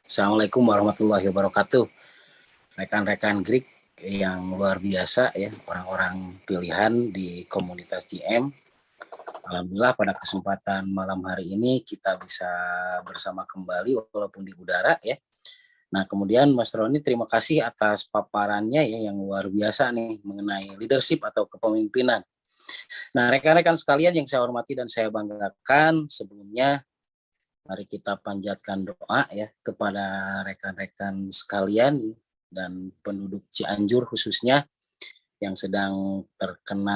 Assalamualaikum warahmatullahi wabarakatuh. Rekan-rekan Greek yang luar biasa ya, orang-orang pilihan di komunitas GM. Alhamdulillah pada kesempatan malam hari ini kita bisa bersama kembali walaupun di udara ya. Nah kemudian Mas Roni terima kasih atas paparannya ya yang luar biasa nih mengenai leadership atau kepemimpinan. Nah rekan-rekan sekalian yang saya hormati dan saya banggakan, sebelumnya mari kita panjatkan doa ya kepada rekan-rekan sekalian dan penduduk Cianjur khususnya yang sedang terkena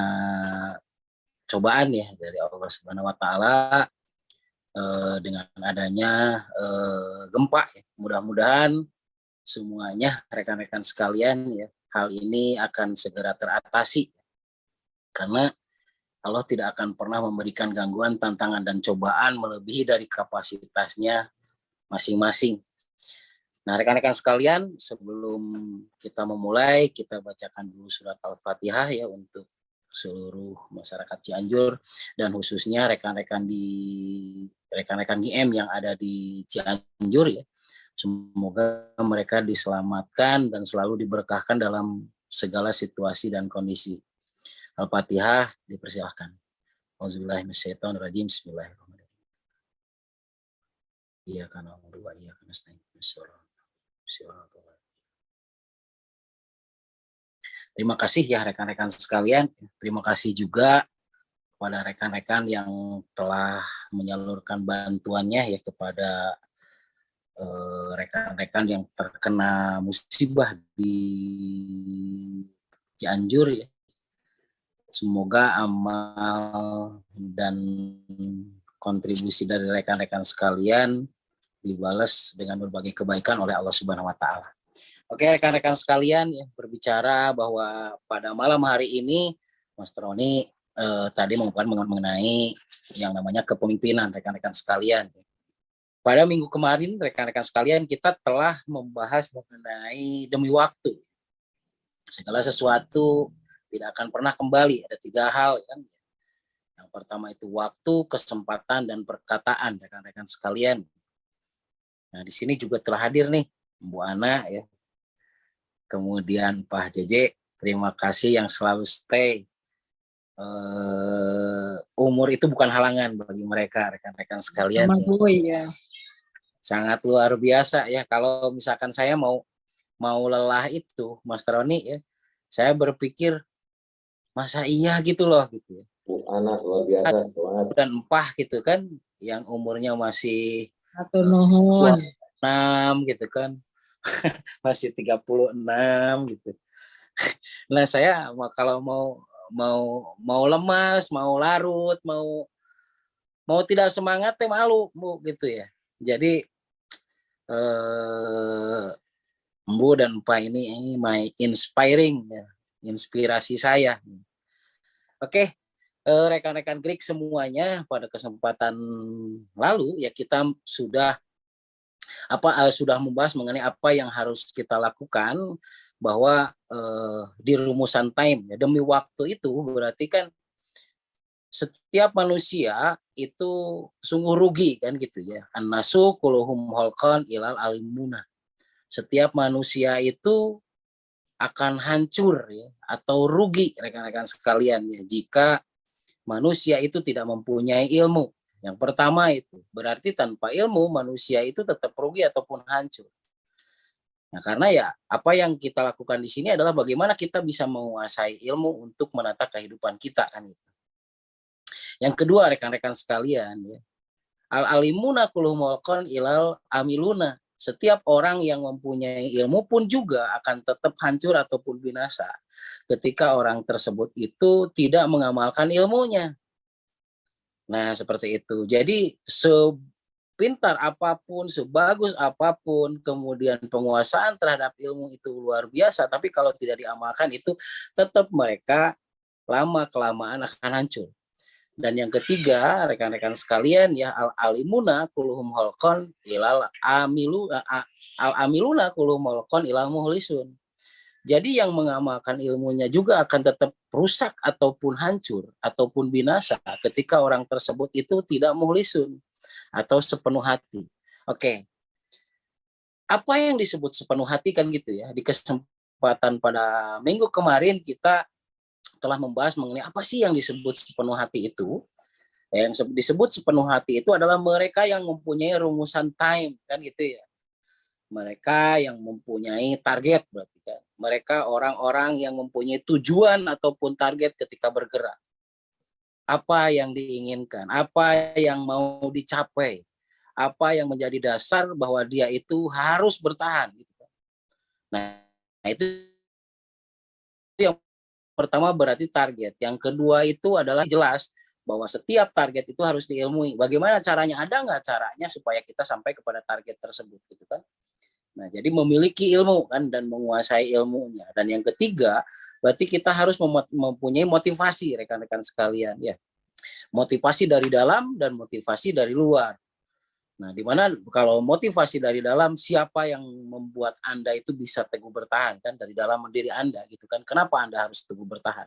cobaan ya dari Allah Subhanahu wa taala dengan adanya gempa ya. Mudah-mudahan semuanya rekan-rekan sekalian ya hal ini akan segera teratasi karena Allah tidak akan pernah memberikan gangguan, tantangan dan cobaan melebihi dari kapasitasnya masing-masing. Nah, rekan-rekan sekalian, sebelum kita memulai, kita bacakan dulu surat Al-Fatihah ya untuk seluruh masyarakat Cianjur dan khususnya rekan-rekan GM yang ada di Cianjur ya. Semoga mereka diselamatkan dan selalu diberkahkan dalam segala situasi dan kondisi. Al-Fatihah dipersilahkan. Auzubillahiminasyaitonirrajim. Bismillahirrahmanirrahim. Iyyaka na'budu wa iyyaka nasta'in. Terima kasih ya rekan-rekan sekalian. Terima kasih juga kepada rekan-rekan yang telah menyalurkan bantuannya ya kepada rekan-rekan yang terkena musibah di Cianjur ya. Semoga amal dan kontribusi dari rekan-rekan sekalian dibalas dengan berbagai kebaikan oleh Allah Subhanahu wa taala. Oke, rekan-rekan sekalian ya, berbicara bahwa pada malam hari ini Mas Troni tadi mengenai yang namanya kepemimpinan rekan-rekan sekalian. Pada minggu kemarin rekan-rekan sekalian kita telah membahas mengenai demi waktu. Segala sesuatu tidak akan pernah kembali. Ada 3 hal kan. Yang pertama itu waktu, kesempatan dan perkataan rekan-rekan sekalian. Nah, di sini juga telah hadir nih Bu Ana ya. Kemudian Pak JJ, terima kasih yang selalu stay. Umur itu bukan halangan bagi mereka rekan-rekan sekalian. Ya. Sangat luar biasa ya. Kalau misalkan saya mau lelah itu, Mas Roni ya, saya berpikir masa iya gitu loh gitu. Anak luar biasa dan empah gitu kan, yang umurnya masih Atau nuhun 6 gitu kan. Masih 36 gitu. Nah, saya kalau mau lemas, mau larut, mau tidak semangat teh malu, Bu, gitu ya. Jadi Mbu dan Pak ini my inspiring ya, inspirasi saya. Oke, rekan-rekan Greek semuanya, pada kesempatan lalu ya kita sudah membahas mengenai apa yang harus kita lakukan, bahwa di rumusan time ya, demi waktu itu berarti kan setiap manusia itu sungguh rugi kan gitu ya. An-nasu kulluhum halqan ilal alimuna. Setiap manusia itu akan hancur ya, atau rugi rekan-rekan sekalian ya, jika manusia itu tidak mempunyai ilmu. Yang pertama itu berarti tanpa ilmu manusia itu tetap rugi ataupun hancur. Nah, karena ya apa yang kita lakukan di sini adalah bagaimana kita bisa menguasai ilmu untuk menata kehidupan kita kan gitu. Yang kedua rekan-rekan sekalian ya, al-alimuna kulluhum walqan ilal amiluna. Setiap orang yang mempunyai ilmu pun juga akan tetap hancur ataupun binasa ketika orang tersebut itu tidak mengamalkan ilmunya. Nah, seperti itu. Jadi sepintar apapun, sebagus apapun, kemudian penguasaan terhadap ilmu itu luar biasa, tapi kalau tidak diamalkan itu tetap mereka lama-kelamaan akan hancur. Dan yang ketiga, rekan-rekan sekalian ya, al-alimuna kulluhum halqan ilal al-amiluna kulluhum halqan ilal muhlisun. Jadi yang mengamalkan ilmunya juga akan tetap rusak ataupun hancur ataupun binasa ketika orang tersebut itu tidak muhlisun atau sepenuh hati. Oke. Apa yang disebut sepenuh hati kan gitu ya. Di kesempatan pada minggu kemarin kita telah membahas mengenai apa sih yang disebut sepenuh hati itu. Yang disebut sepenuh hati itu adalah mereka yang mempunyai rumusan time kan gitu ya. Mereka yang mempunyai target berarti kan. Mereka orang-orang yang mempunyai tujuan ataupun target ketika bergerak. Apa yang diinginkan, apa yang mau dicapai, apa yang menjadi dasar bahwa dia itu harus bertahan gitu kan. Nah, itu yang pertama berarti target. Yang kedua itu adalah jelas bahwa setiap target itu harus diilmui. Bagaimana caranya? Ada nggak caranya supaya kita sampai kepada target tersebut gitu kan? Nah, jadi memiliki ilmu kan dan menguasai ilmunya. Dan yang ketiga, berarti kita harus mempunyai motivasi rekan-rekan sekalian ya. Motivasi dari dalam dan motivasi dari luar. Nah, di mana kalau motivasi dari dalam, siapa yang membuat Anda itu bisa teguh bertahan kan dari dalam diri Anda gitu kan. Kenapa Anda harus teguh bertahan?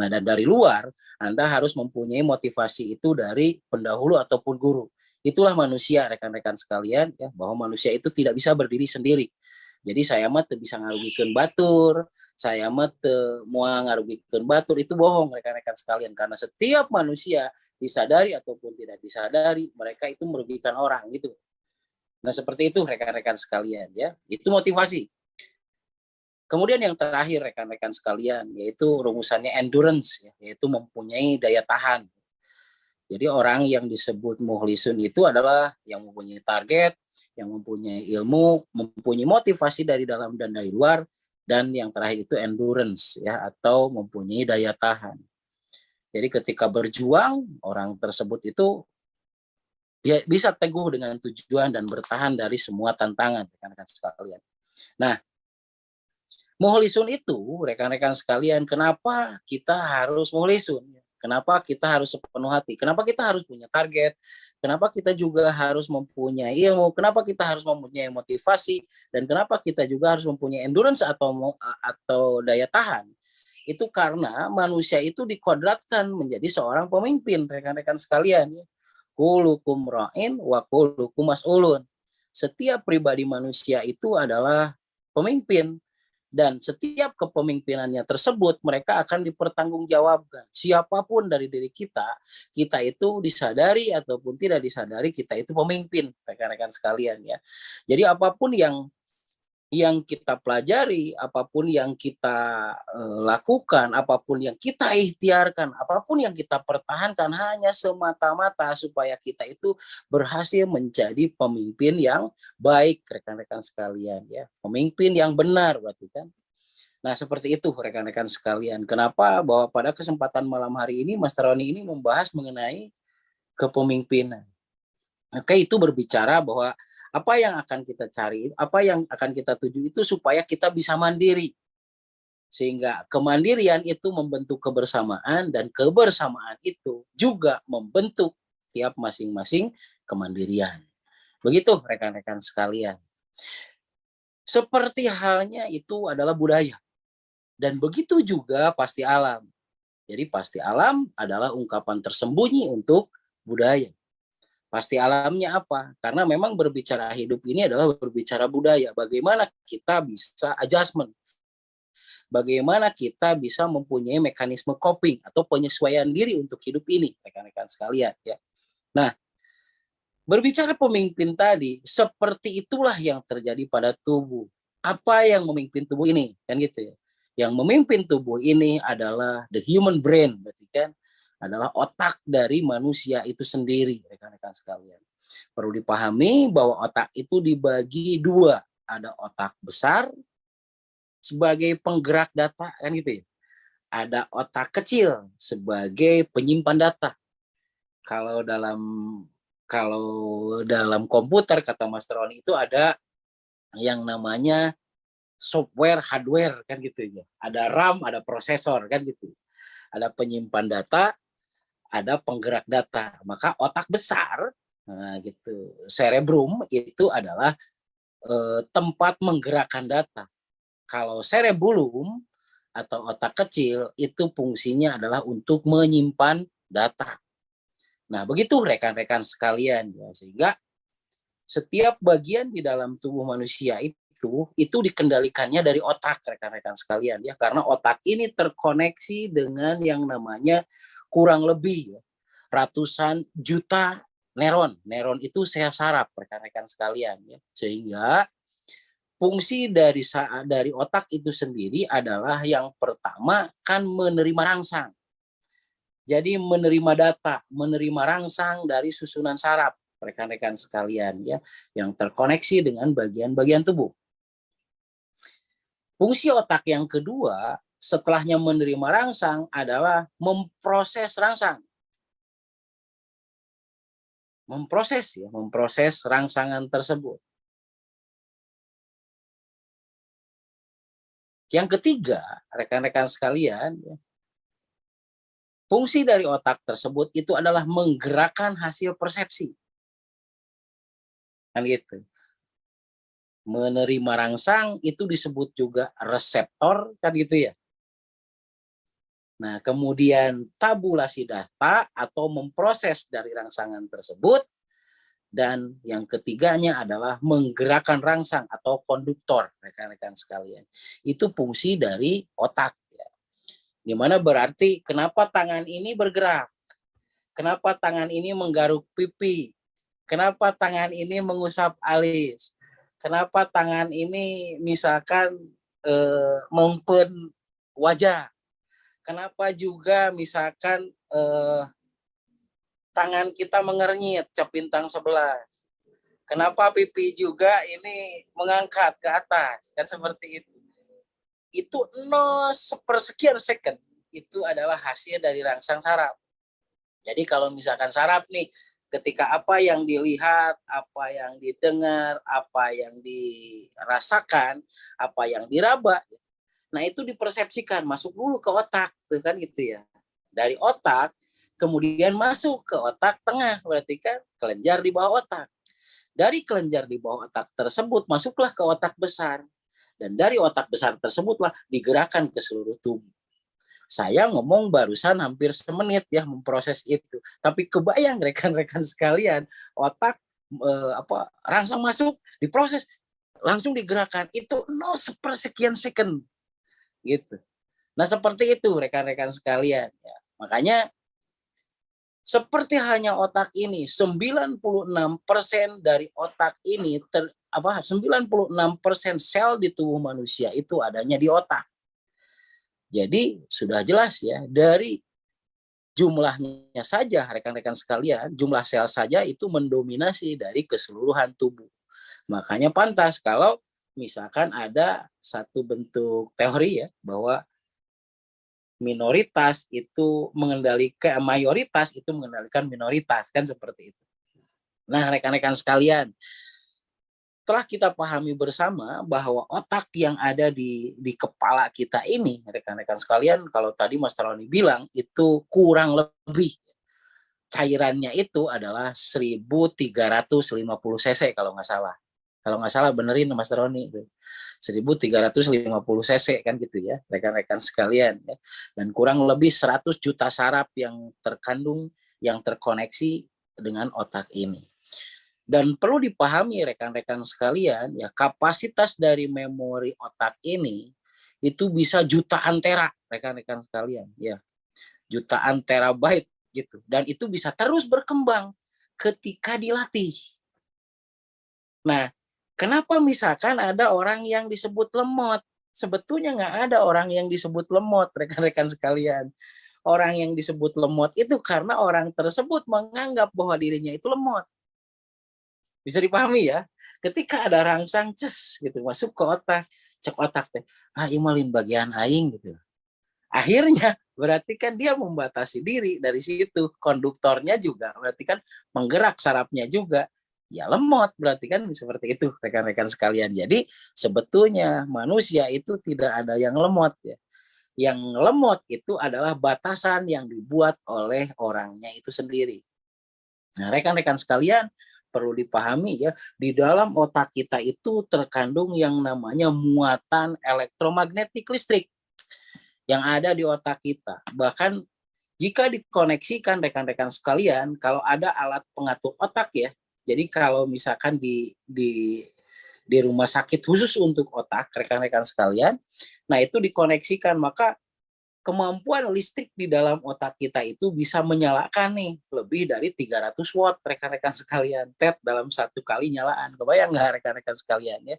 Nah, dan dari luar, Anda harus mempunyai motivasi itu dari pendahulu ataupun guru. Itulah manusia, rekan-rekan sekalian, ya, bahwa manusia itu tidak bisa berdiri sendiri. Jadi saya mah bisa ngarugikeun batur, saya mah mau ngarugikeun batur, itu bohong rekan-rekan sekalian. Karena setiap manusia disadari ataupun tidak disadari, mereka itu merugikan orang gitu. Nah, seperti itu rekan-rekan sekalian ya. Itu motivasi. Kemudian yang terakhir rekan-rekan sekalian yaitu rumusannya endurance ya, yaitu mempunyai daya tahan. Jadi orang yang disebut muhlisun itu adalah yang mempunyai target, yang mempunyai ilmu, mempunyai motivasi dari dalam dan dari luar, dan yang terakhir itu endurance ya, atau mempunyai daya tahan. Jadi ketika berjuang, orang tersebut itu dia bisa teguh dengan tujuan dan bertahan dari semua tantangan rekan-rekan sekalian. Nah, muhlisun itu, rekan-rekan sekalian, kenapa kita harus muhlisun? Kenapa kita harus sepenuh hati? Kenapa kita harus punya target? Kenapa kita juga harus mempunyai ilmu? Kenapa kita harus mempunyai motivasi? Dan kenapa kita juga harus mempunyai endurance atau daya tahan? Itu karena manusia itu dikodratkan menjadi seorang pemimpin, rekan-rekan sekalian. Kulukum ra'in wa kulukum mas'ulun. Setiap pribadi manusia itu adalah pemimpin, dan setiap kepemimpinannya tersebut mereka akan dipertanggungjawabkan. Siapapun dari diri kita, kita itu disadari ataupun tidak disadari kita itu pemimpin, rekan-rekan sekalian ya. Jadi apapun yang kita pelajari, apapun yang kita lakukan, apapun yang kita ikhtiarkan, apapun yang kita pertahankan hanya semata-mata supaya kita itu berhasil menjadi pemimpin yang baik, rekan-rekan sekalian ya. Pemimpin yang benar berarti kan. Nah, seperti itu rekan-rekan sekalian. Kenapa bahwa pada kesempatan malam hari ini Mas Roni ini membahas mengenai kepemimpinan. Oke, itu berbicara bahwa apa yang akan kita cari, apa yang akan kita tuju itu supaya kita bisa mandiri. Sehingga kemandirian itu membentuk kebersamaan dan kebersamaan itu juga membentuk tiap masing-masing kemandirian. Begitu rekan-rekan sekalian. Seperti halnya itu adalah budaya. Dan begitu juga pasti alam. Jadi pasti alam adalah ungkapan tersembunyi untuk budaya. Pasti alamnya apa? Karena memang berbicara hidup ini adalah berbicara budaya. Bagaimana kita bisa adjustment? Bagaimana kita bisa mempunyai mekanisme coping atau penyesuaian diri untuk hidup ini, rekan-rekan sekalian ya. Nah, berbicara pemimpin tadi, seperti itulah yang terjadi pada tubuh. Apa yang memimpin tubuh ini? Kan gitu ya. Yang memimpin tubuh ini adalah the human brain, berarti kan adalah otak dari manusia itu sendiri, rekan-rekan sekalian. Perlu dipahami bahwa otak itu dibagi dua. Ada otak besar sebagai penggerak data, kan gitu ya. Ada otak kecil sebagai penyimpan data. Kalau dalam komputer kata Mas Roni itu ada yang namanya software, hardware kan gitu ya. Ada RAM, ada prosesor kan gitu. Ada penyimpan data, ada penggerak data. Maka otak besar, nah gitu, cerebrum itu adalah tempat menggerakkan data. Kalau cerebellum atau otak kecil itu fungsinya adalah untuk menyimpan data. Nah, begitu rekan-rekan sekalian ya, sehingga Setiap bagian di dalam tubuh manusia itu dikendalikannya dari otak, rekan-rekan sekalian ya, karena otak ini terkoneksi dengan yang namanya kurang lebih ya, ratusan juta neuron. Neuron itu sel saraf, rekan-rekan sekalian ya. Sehingga fungsi dari otak itu sendiri adalah yang pertama kan menerima rangsang. Jadi menerima data, menerima rangsang dari susunan saraf, rekan-rekan sekalian ya, yang terkoneksi dengan bagian-bagian tubuh. Fungsi otak yang kedua setelahnya menerima rangsang adalah memproses rangsang. Memproses rangsangan tersebut. Yang ketiga, rekan-rekan sekalian, ya, fungsi dari otak tersebut itu adalah menggerakkan hasil persepsi. Kan gitu. Menerima rangsang itu disebut juga reseptor, kan gitu ya. Nah, kemudian tabulasi data atau memproses dari rangsangan tersebut. Dan yang ketiganya adalah menggerakkan rangsang atau konduktor, rekan-rekan sekalian. Itu fungsi dari otak. Ya. Dimana berarti kenapa tangan ini bergerak? Kenapa tangan ini menggaruk pipi? Kenapa tangan ini mengusap alis? Kenapa tangan ini misalkan mempen wajah? Kenapa juga misalkan tangan kita mengernyit cap bintang 11. Kenapa pipi juga ini mengangkat ke atas? Kan seperti itu. Itu 0,1 second. Itu adalah hasil dari rangsang saraf. Jadi kalau misalkan saraf nih, ketika apa yang dilihat, apa yang didengar, apa yang dirasakan, apa yang diraba, nah itu dipersepsikan, masuk dulu ke otak, tuh kan gitu ya. Dari otak, kemudian masuk ke otak tengah, berarti kan kelenjar di bawah otak. Dari kelenjar di bawah otak tersebut, masuklah ke otak besar. Dan dari otak besar tersebutlah digerakkan ke seluruh tubuh. Saya ngomong barusan hampir semenit ya memproses itu. Tapi kebayang rekan-rekan sekalian, otak rangsang masuk, diproses, langsung digerakkan. Itu 0,1 second. Gitu. Nah seperti itu rekan-rekan sekalian. Ya. Makanya seperti hanya otak ini, 96% dari otak ini 96% sel di tubuh manusia itu adanya di otak. Jadi sudah jelas ya, dari jumlahnya saja rekan-rekan sekalian, jumlah sel saja itu mendominasi dari keseluruhan tubuh. Makanya pantas kalau misalkan ada satu bentuk teori ya bahwa minoritas itu mengendalikan mayoritas itu mengendalikan minoritas, kan seperti itu. Nah, rekan-rekan sekalian, setelah kita pahami bersama bahwa otak yang ada di kepala kita ini, rekan-rekan sekalian, kalau tadi Mas Roni bilang itu kurang lebih cairannya itu adalah 1350 cc kalau nggak salah. Kalau nggak salah benerin Mas Roni itu. 1350 cc kan gitu ya, rekan-rekan sekalian ya. Dan kurang lebih 100 juta saraf yang terkandung, yang terkoneksi dengan otak ini. Dan perlu dipahami rekan-rekan sekalian ya, kapasitas dari memori otak ini itu bisa jutaan tera, rekan-rekan sekalian ya. Jutaan terabyte gitu. Dan itu bisa terus berkembang ketika dilatih. Nah, kenapa misalkan ada orang yang disebut lemot? Sebetulnya nggak ada orang yang disebut lemot, rekan-rekan sekalian. Orang yang disebut lemot itu karena orang tersebut menganggap bahwa dirinya itu lemot. Bisa dipahami ya? Ketika ada rangsang, gitu, masuk ke otak, cek otak teh, imalin bagian aing gitu. Akhirnya berarti kan dia membatasi diri dari situ, konduktornya juga berarti kan menggerak sarafnya juga. Ya lemot berarti kan seperti itu rekan-rekan sekalian. Jadi sebetulnya manusia itu tidak ada yang lemot ya. Yang lemot itu adalah batasan yang dibuat oleh orangnya itu sendiri. Nah, rekan-rekan sekalian perlu dipahami ya, di dalam otak kita itu terkandung yang namanya muatan elektromagnetik listrik yang ada di otak kita. Bahkan jika dikoneksikan rekan-rekan sekalian, kalau ada alat pengatur otak ya, Jadi kalau misalkan di rumah sakit khusus untuk otak, rekan-rekan sekalian, nah itu dikoneksikan, maka kemampuan listrik di dalam otak kita itu bisa menyalakan nih lebih dari 300 watt, rekan-rekan sekalian. TED dalam satu kali nyalaan. Kebayang nggak rekan-rekan sekalian ya?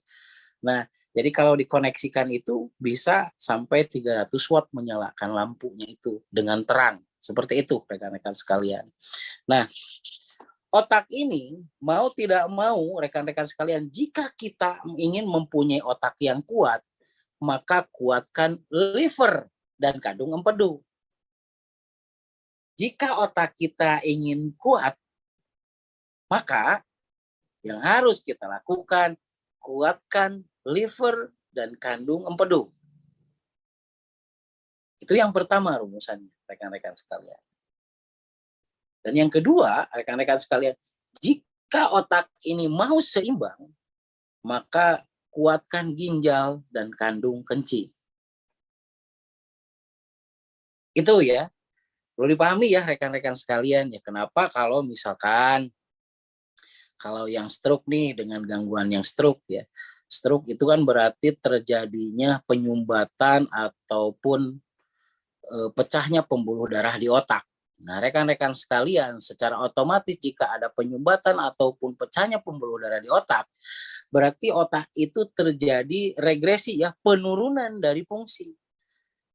Nah, jadi kalau dikoneksikan itu bisa sampai 300 watt menyalakan lampunya itu dengan terang. Seperti itu rekan-rekan sekalian. Nah, otak ini mau tidak mau rekan-rekan sekalian, jika kita ingin mempunyai otak yang kuat, maka kuatkan liver dan kandung empedu. Jika otak kita ingin kuat, maka yang harus kita lakukan, kuatkan liver dan kandung empedu. Itu yang pertama rumusannya, rekan-rekan sekalian. Dan yang kedua, rekan-rekan sekalian, jika otak ini mau seimbang, maka kuatkan ginjal dan kandung kencing. Itu ya, perlu dipahami ya rekan-rekan sekalian ya. Kenapa kalau misalkan kalau yang stroke nih, dengan gangguan yang stroke ya. Stroke itu kan berarti terjadinya penyumbatan ataupun pecahnya pembuluh darah di otak. Nah, rekan-rekan sekalian, secara otomatis jika ada penyumbatan ataupun pecahnya pembuluh darah di otak, berarti otak itu terjadi regresi ya, penurunan dari fungsi.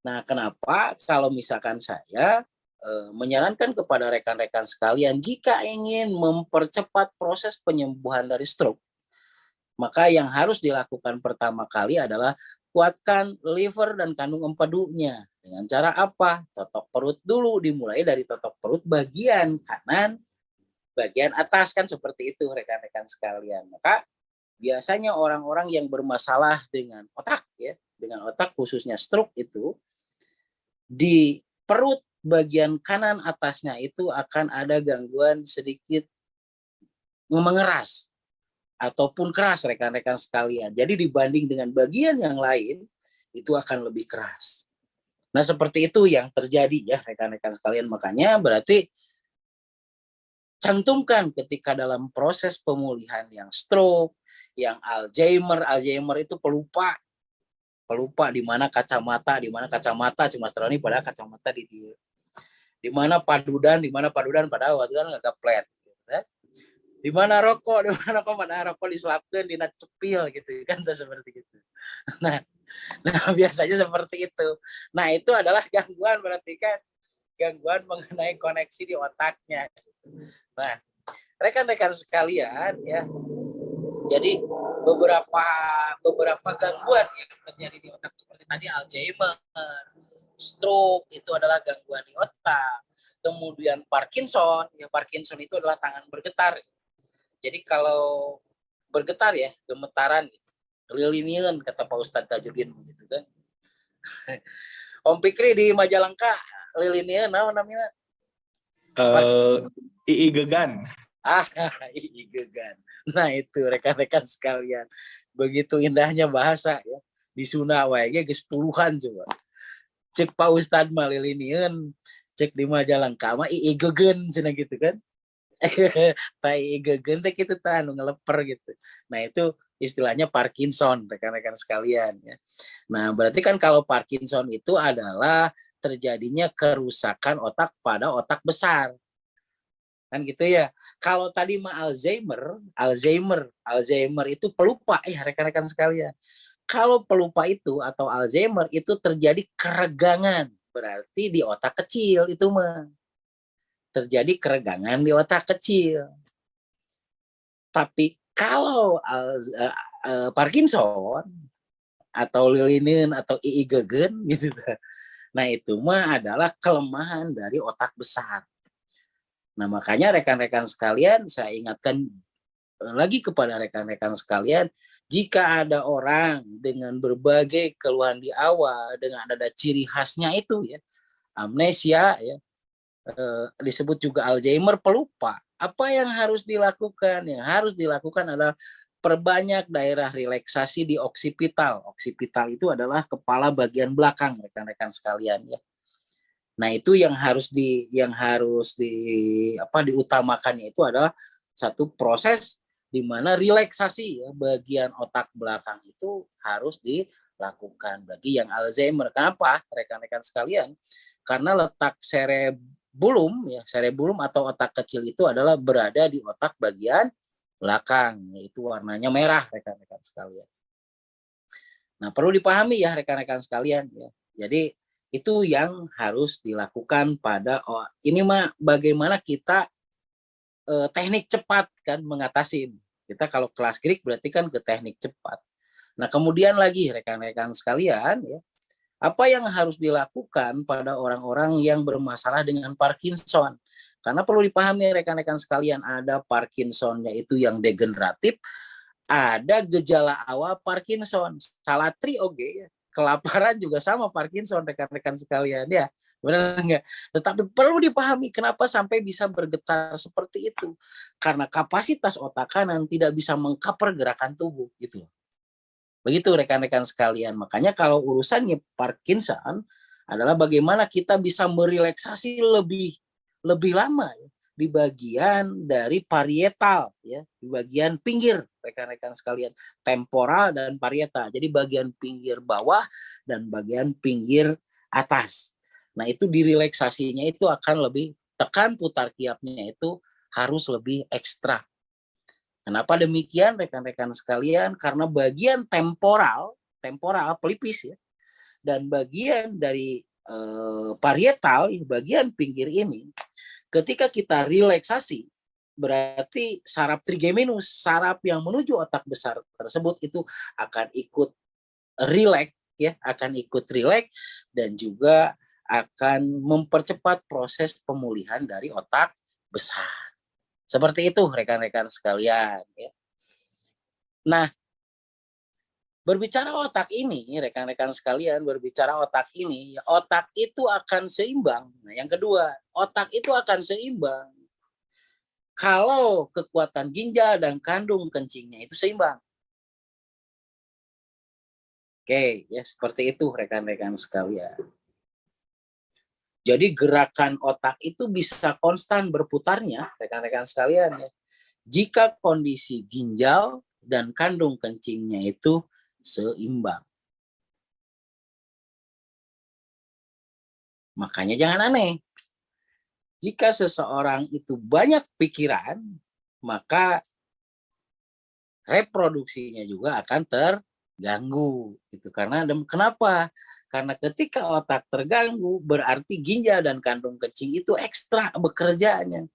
Nah, kenapa kalau misalkan saya menyarankan kepada rekan-rekan sekalian, jika ingin mempercepat proses penyembuhan dari stroke, maka yang harus dilakukan pertama kali adalah kuatkan liver dan kandung empedunya. Dengan cara apa? Totok perut dulu, dimulai dari totok perut bagian kanan, bagian atas, kan seperti itu rekan-rekan sekalian. Maka biasanya orang-orang yang bermasalah dengan otak ya, dengan otak khususnya stroke itu, di perut bagian kanan atasnya itu akan ada gangguan sedikit mengeras ataupun keras rekan-rekan sekalian. Jadi dibanding dengan bagian yang lain itu akan lebih keras. Nah, seperti itu yang terjadi ya rekan-rekan sekalian. Makanya berarti cantumkan ketika dalam proses pemulihan yang stroke, yang Alzheimer itu pelupa di mana kacamata si Mas Roni, padahal kacamata di mana padudan padahal padudan nggak keplet gitu, ya. Di mana rokok padahal rokok diselapkan di cepil gitu kan, seperti itu. Nah, biasanya seperti itu. Nah, itu adalah gangguan, berarti kan gangguan mengenai koneksi di otaknya. Nah, rekan-rekan sekalian ya, jadi beberapa gangguan yang terjadi di otak seperti tadi Alzheimer, stroke itu adalah gangguan di otak. Kemudian Parkinson, ya Parkinson itu adalah tangan bergetar. Jadi kalau bergetar ya, gemetaran gitu. Lilinian kata Pak Ustadz Tajudin gitu kan. Om Pikri di Majalengka lilinian namanya? Ii Gegan. Ii Gegan. Nah, itu rekan-rekan sekalian. Begitu indahnya bahasa ya. Di Sunda wae geus puluhan coba. Cek Pak Ustadz mah lilinian, cek di Majalengka mah Ii Gegan cenah gitu kan. Tai gegen teh gitu anu ngeleper gitu. Nah, itu istilahnya Parkinson rekan-rekan sekalian ya. Nah, berarti kan kalau Parkinson itu adalah terjadinya kerusakan otak pada otak besar. Kan gitu ya. Kalau tadi mah Alzheimer itu pelupa ya rekan-rekan sekalian. Kalau pelupa itu atau Alzheimer itu terjadi keregangan, berarti di otak kecil itu mah. Terjadi keregangan di otak kecil. Tapi kalau Parkinson atau lilinin atau Ii Gegen gitu, nah itu mah adalah kelemahan dari otak besar. Nah, makanya rekan-rekan sekalian, saya ingatkan lagi kepada rekan-rekan sekalian, jika ada orang dengan berbagai keluhan di awal, dengan ada ciri khasnya itu ya, amnesia ya, disebut juga Alzheimer, pelupa. Apa yang harus dilakukan? Yang harus dilakukan adalah perbanyak daerah relaksasi di oksipital. Oksipital itu adalah kepala bagian belakang rekan-rekan sekalian ya. Nah, itu yang harus diutamakannya itu adalah satu proses di mana relaksasi ya bagian otak belakang itu harus dilakukan bagi yang Alzheimer. Kenapa rekan-rekan sekalian? Karena letak cerebellum atau otak kecil itu adalah berada di otak bagian belakang, yaitu warnanya merah rekan-rekan sekalian. Nah, perlu dipahami ya rekan-rekan sekalian ya. Jadi itu yang harus dilakukan pada ini mah bagaimana kita teknik cepat kan mengatasi. Kita kalau kelas Greek berarti kan ke teknik cepat. Nah, kemudian lagi rekan-rekan sekalian ya, apa yang harus dilakukan pada orang-orang yang bermasalah dengan Parkinson? Karena perlu dipahami rekan-rekan sekalian, ada Parkinsonnya itu yang degeneratif, ada gejala awal Parkinson. Salatri oke, kelaparan juga sama Parkinson rekan-rekan sekalian ya. Benar enggak? Tetapi perlu dipahami kenapa sampai bisa bergetar seperti itu. Karena kapasitas otak kanan tidak bisa mengcover gerakan tubuh gitu. Begitu rekan-rekan sekalian. Makanya kalau urusannya Parkinson adalah bagaimana kita bisa merelaksasi lebih lama ya, di bagian dari parietal ya, di bagian pinggir rekan-rekan sekalian, temporal dan parietal. Jadi bagian pinggir bawah dan bagian pinggir atas. Nah, itu direlaksasinya itu akan lebih tekan putar kiapnya itu harus lebih ekstra. Kenapa demikian rekan-rekan sekalian? Karena bagian temporal pelipis ya, dan bagian dari parietal, bagian pinggir ini, ketika kita relaksasi, berarti saraf trigeminus, saraf yang menuju otak besar tersebut itu akan ikut rileks ya, akan ikut rileks dan juga akan mempercepat proses pemulihan dari otak besar. Seperti itu rekan-rekan sekalian ya. Nah, berbicara otak ini, rekan-rekan sekalian, berbicara otak ini, otak itu akan seimbang. Nah, yang kedua, otak itu akan seimbang kalau kekuatan ginjal dan kandung kencingnya itu seimbang. Oke, ya seperti itu rekan-rekan sekalian. Jadi gerakan otak itu bisa konstan berputarnya, rekan-rekan sekalian ya. Jika kondisi ginjal dan kandung kencingnya itu seimbang. Makanya jangan aneh. Jika seseorang itu banyak pikiran, maka reproduksinya juga akan terganggu. Gitu. Karena kenapa? Karena ketika otak terganggu, berarti ginjal dan kandung kencing itu ekstra bekerjanya.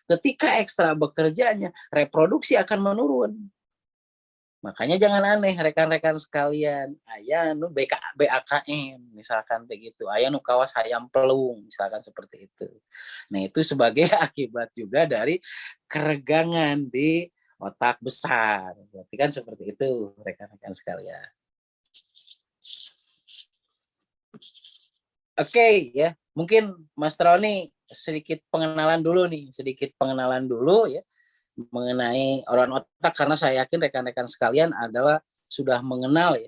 Ketika ekstra bekerjanya, reproduksi akan menurun. Makanya jangan aneh rekan-rekan sekalian. Aya nu BAKM misalkan begitu. Aya nu kawas hayam pelung misalkan seperti itu. Nah, itu sebagai akibat juga dari keregangan di otak besar. Berarti kan seperti itu rekan-rekan sekalian. Oke ya, mungkin Mas Troni sedikit pengenalan dulu ya mengenai orang otak, karena saya yakin rekan-rekan sekalian adalah sudah mengenal.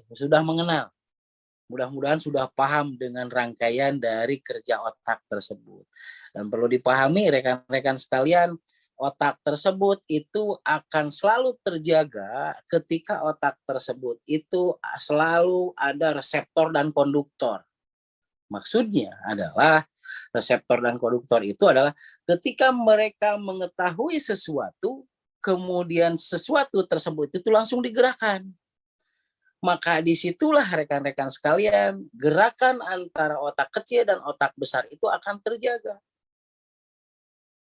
Mudah-mudahan sudah paham dengan rangkaian dari kerja otak tersebut. Dan perlu dipahami rekan-rekan sekalian, otak tersebut itu akan selalu terjaga ketika otak tersebut itu selalu ada reseptor dan konduktor. Maksudnya adalah reseptor dan konduktor itu adalah ketika mereka mengetahui sesuatu, kemudian sesuatu tersebut itu langsung digerakkan. Maka disitulah rekan-rekan sekalian, gerakan antara otak kecil dan otak besar itu akan terjaga.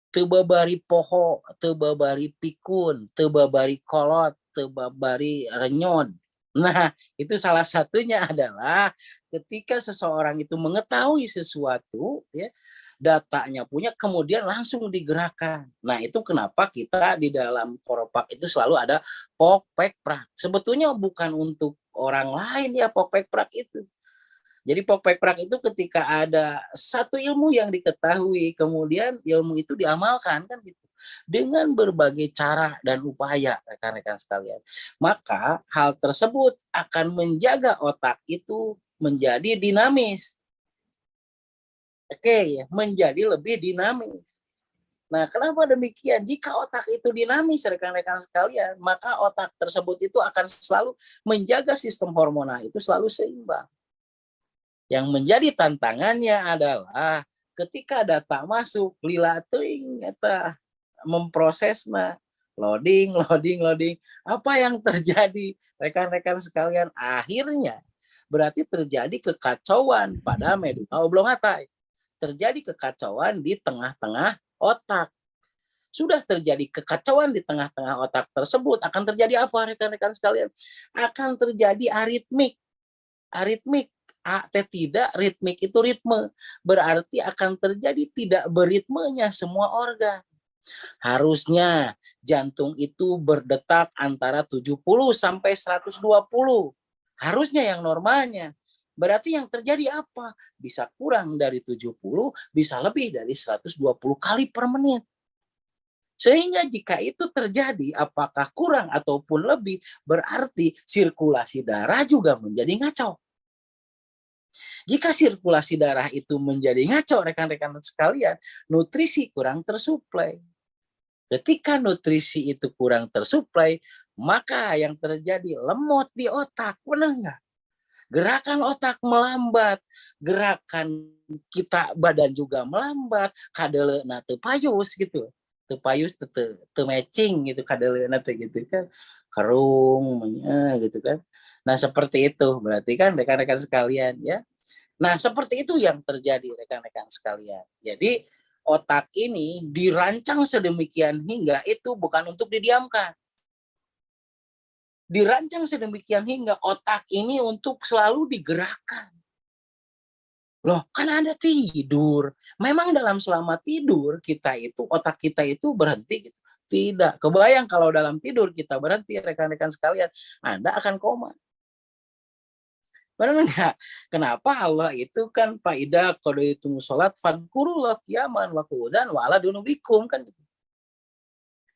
Tebabari poho, tebabari pikun, tebabari kolot, tebabari renyod. Nah, itu salah satunya adalah ketika seseorang itu mengetahui sesuatu, ya, datanya punya, kemudian langsung digerakkan. Nah, itu kenapa kita di dalam koropak itu selalu ada pokpekprak. Sebetulnya bukan untuk orang lain ya pokpekprak itu. Jadi pokpekprak itu ketika ada satu ilmu yang diketahui, kemudian ilmu itu diamalkan kan gitu. Dengan berbagai cara dan upaya rekan-rekan sekalian. Maka hal tersebut akan menjaga otak itu menjadi dinamis. Oke ya, menjadi lebih dinamis. Nah, kenapa demikian? Jika otak itu dinamis, rekan-rekan sekalian, maka otak tersebut itu akan selalu menjaga sistem hormonal itu selalu seimbang. Yang menjadi tantangannya adalah ketika data masuk, lila teuing eta memprosesna, loading, loading, loading. Apa yang terjadi, rekan-rekan sekalian? Akhirnya berarti terjadi kekacauan pada medula oblongata. Terjadi kekacauan di tengah-tengah otak. Sudah terjadi kekacauan di tengah-tengah otak tersebut, akan terjadi apa, rekan-rekan sekalian? Akan terjadi aritmik. Aritmik, tidak, ritmik itu ritme. Berarti akan terjadi tidak beritmenya semua organ. Harusnya jantung itu berdetak antara 70 sampai 120. Harusnya yang normalnya. Berarti yang terjadi apa? Bisa kurang dari 70, bisa lebih dari 120 kali per menit. Sehingga jika itu terjadi, apakah kurang ataupun lebih, berarti sirkulasi darah juga menjadi ngaco. Jika sirkulasi darah itu menjadi ngaco, rekan-rekan sekalian, nutrisi kurang tersuplai. Ketika nutrisi itu kurang tersuplai, maka yang terjadi lemot di otak, benar nggak? Gerakan otak melambat, gerakan kita badan juga melambat, kadeleuna teu payus gitu. Teu payus teu matching gitu kadeleuna teh gitu kan. Kerung gitu kan. Nah, seperti itu berarti kan rekan-rekan sekalian ya. Nah, seperti itu yang terjadi rekan-rekan sekalian. Jadi otak ini dirancang sedemikian hingga itu bukan untuk didiamkan. Dirancang sedemikian hingga otak ini untuk selalu digerakkan. Loh, kan Anda tidur. Memang dalam selama tidur kita itu, otak kita itu berhenti gitu. Tidak. Kebayang kalau dalam tidur kita berhenti, rekan-rekan sekalian, Anda akan koma. Benar enggak? Kenapa Allah itu kan faida qadaitum sholat fadkurullah qiyaman wa qu'udan wa ala dunubikum kan gitu.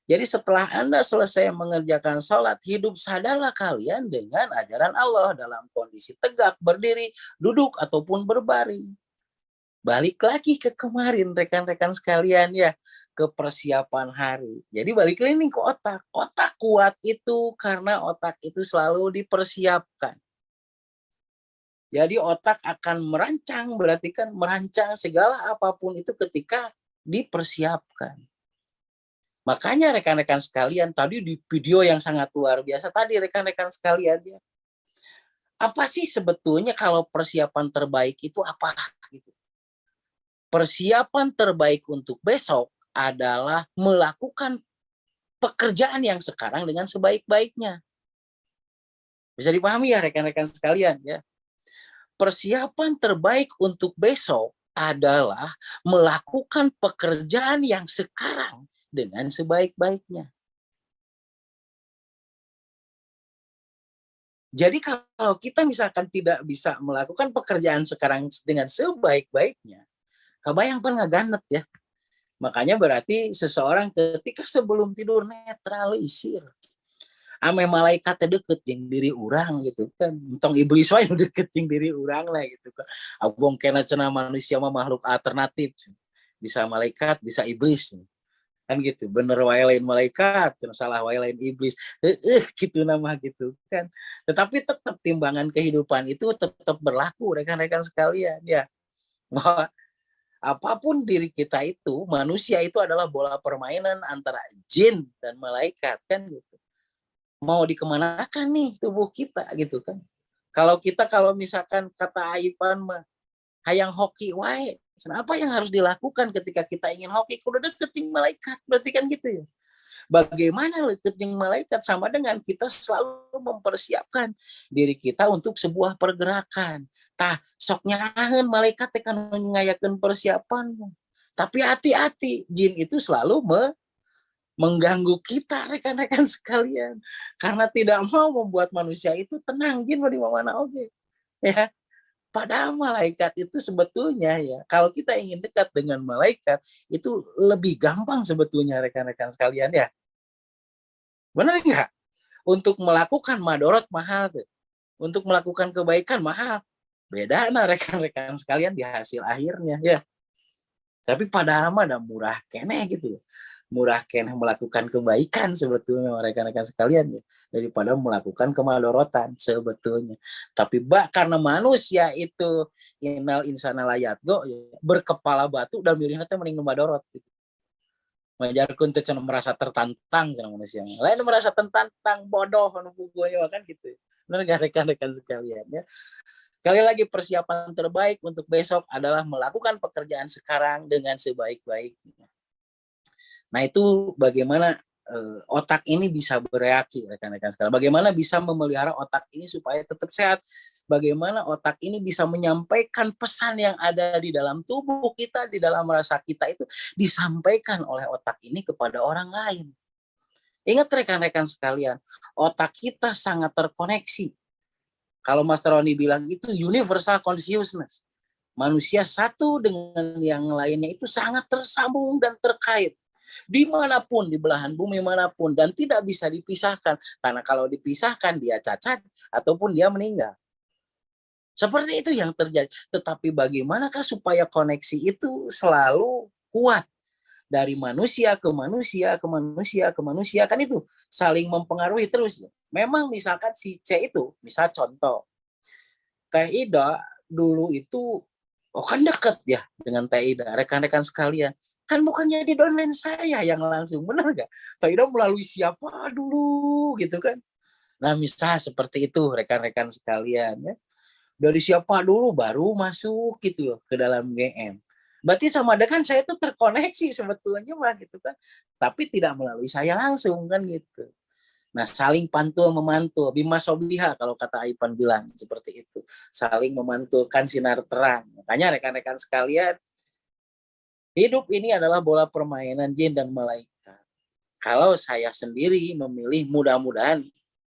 Jadi setelah Anda selesai mengerjakan sholat, hidup sadarlah kalian dengan ajaran Allah dalam kondisi tegak, berdiri, duduk, ataupun berbaring. Balik lagi ke kemarin rekan-rekan sekalian ya, ke persiapan hari. Jadi balik lagi ke otak. Otak kuat itu karena otak itu selalu dipersiapkan. Jadi otak akan merancang, berarti kan merancang segala apapun itu ketika dipersiapkan. Makanya rekan-rekan sekalian, tadi di video yang sangat luar biasa, tadi rekan-rekan sekalian, ya, apa sih sebetulnya kalau persiapan terbaik itu apa? Gitu. Persiapan terbaik untuk besok adalah melakukan pekerjaan yang sekarang dengan sebaik-baiknya. Bisa dipahami ya rekan-rekan sekalian ya. Persiapan terbaik untuk besok adalah melakukan pekerjaan yang sekarang dengan sebaik-baiknya. Jadi kalau kita misalkan tidak bisa melakukan pekerjaan sekarang dengan sebaik-baiknya, kebayang kan ngaganet ya. Makanya berarti seseorang ketika sebelum tidur netralisir. Ame malaikat deket jeung diri urang gitu kan. Entong iblis wae deket jeung diri urang lah gitu kan. Abong kena cenah manusia mah makhluk alternatif. Bisa malaikat, bisa iblis. Kan gitu, bener wae lain malaikat, salah wae lain iblis, gitu nama gitu kan. Tetapi tetap timbangan kehidupan itu tetap berlaku rekan-rekan sekalian ya, bahwa apapun diri kita itu, manusia itu adalah bola permainan antara jin dan malaikat kan gitu. Mau dikemanakan nih tubuh kita gitu kan. Kalau misalkan kata Aipan mah hayang hoki wae. Apa yang harus dilakukan ketika kita ingin hoki? Kudu deket dengan malaikat, berarti kan gitu ya. Bagaimana deket dengan malaikat sama dengan kita selalu mempersiapkan diri kita untuk sebuah pergerakan. Tah, sok nyahan malaikat tekan ngayakeun persiapan. Tapi hati-hati, jin itu selalu mengganggu kita rekan-rekan sekalian karena tidak mau membuat manusia itu tenang. Jin mau di mana oke. Ya. Padahal malaikat itu sebetulnya ya, kalau kita ingin dekat dengan malaikat, itu lebih gampang sebetulnya rekan-rekan sekalian ya. Benar nggak? Untuk melakukan madorot mahal tuh. Untuk melakukan kebaikan mahal. Beda nah rekan-rekan sekalian di hasil akhirnya ya. Tapi padahal mah ada murah keneh gitu. Murah keneh melakukan kebaikan sebetulnya rekan-rekan sekalian ya, daripada melakukan kemadorotan sebetulnya. Tapi karena manusia itu innal insana layatgo ya, berkepala batu dan milih teh mending madorot gitu. Majarkun teh cenah merasa tertantang cenah manusia. Lain merasa tertantang bodoh anu puguh kan gitu. Benar rekan-rekan sekalian ya. Kali lagi persiapan terbaik untuk besok adalah melakukan pekerjaan sekarang dengan sebaik-baiknya. Nah itu bagaimana otak ini bisa bereaksi rekan-rekan sekalian. Bagaimana bisa memelihara otak ini supaya tetap sehat. Bagaimana otak ini bisa menyampaikan pesan yang ada di dalam tubuh kita, di dalam rasa kita itu disampaikan oleh otak ini kepada orang lain. Ingat rekan-rekan sekalian, otak kita sangat terkoneksi. Kalau Mas Roni bilang itu universal consciousness. Manusia satu dengan yang lainnya itu sangat tersambung dan terkait. Dimanapun, di belahan bumi manapun. Dan tidak bisa dipisahkan. Karena kalau dipisahkan dia cacat ataupun dia meninggal. Seperti itu yang terjadi. Tetapi bagaimanakah supaya koneksi itu selalu kuat. Dari manusia ke manusia, ke manusia, ke manusia. Kan itu saling mempengaruhi terus. Memang misalkan si C itu, misal contoh, Teh Ida dulu itu kan deket ya dengan Teh Ida, rekan-rekan sekalian. Kan bukannya di downline saya yang langsung, benar gak? Teh Ida melalui siapa dulu gitu kan. Nah misal seperti itu rekan-rekan sekalian ya. Dari siapa dulu baru masuk gitu loh ke dalam GM. Berarti sama dengan saya itu terkoneksi sebetulnya mah gitu kan. Tapi tidak melalui saya langsung kan gitu. Nah, saling pantul memantul, bima sobiha kalau kata Aipan bilang seperti itu. Saling memantulkan sinar terang. Makanya rekan-rekan sekalian, hidup ini adalah bola permainan jin dan malaikat. Kalau saya sendiri memilih, mudah-mudahan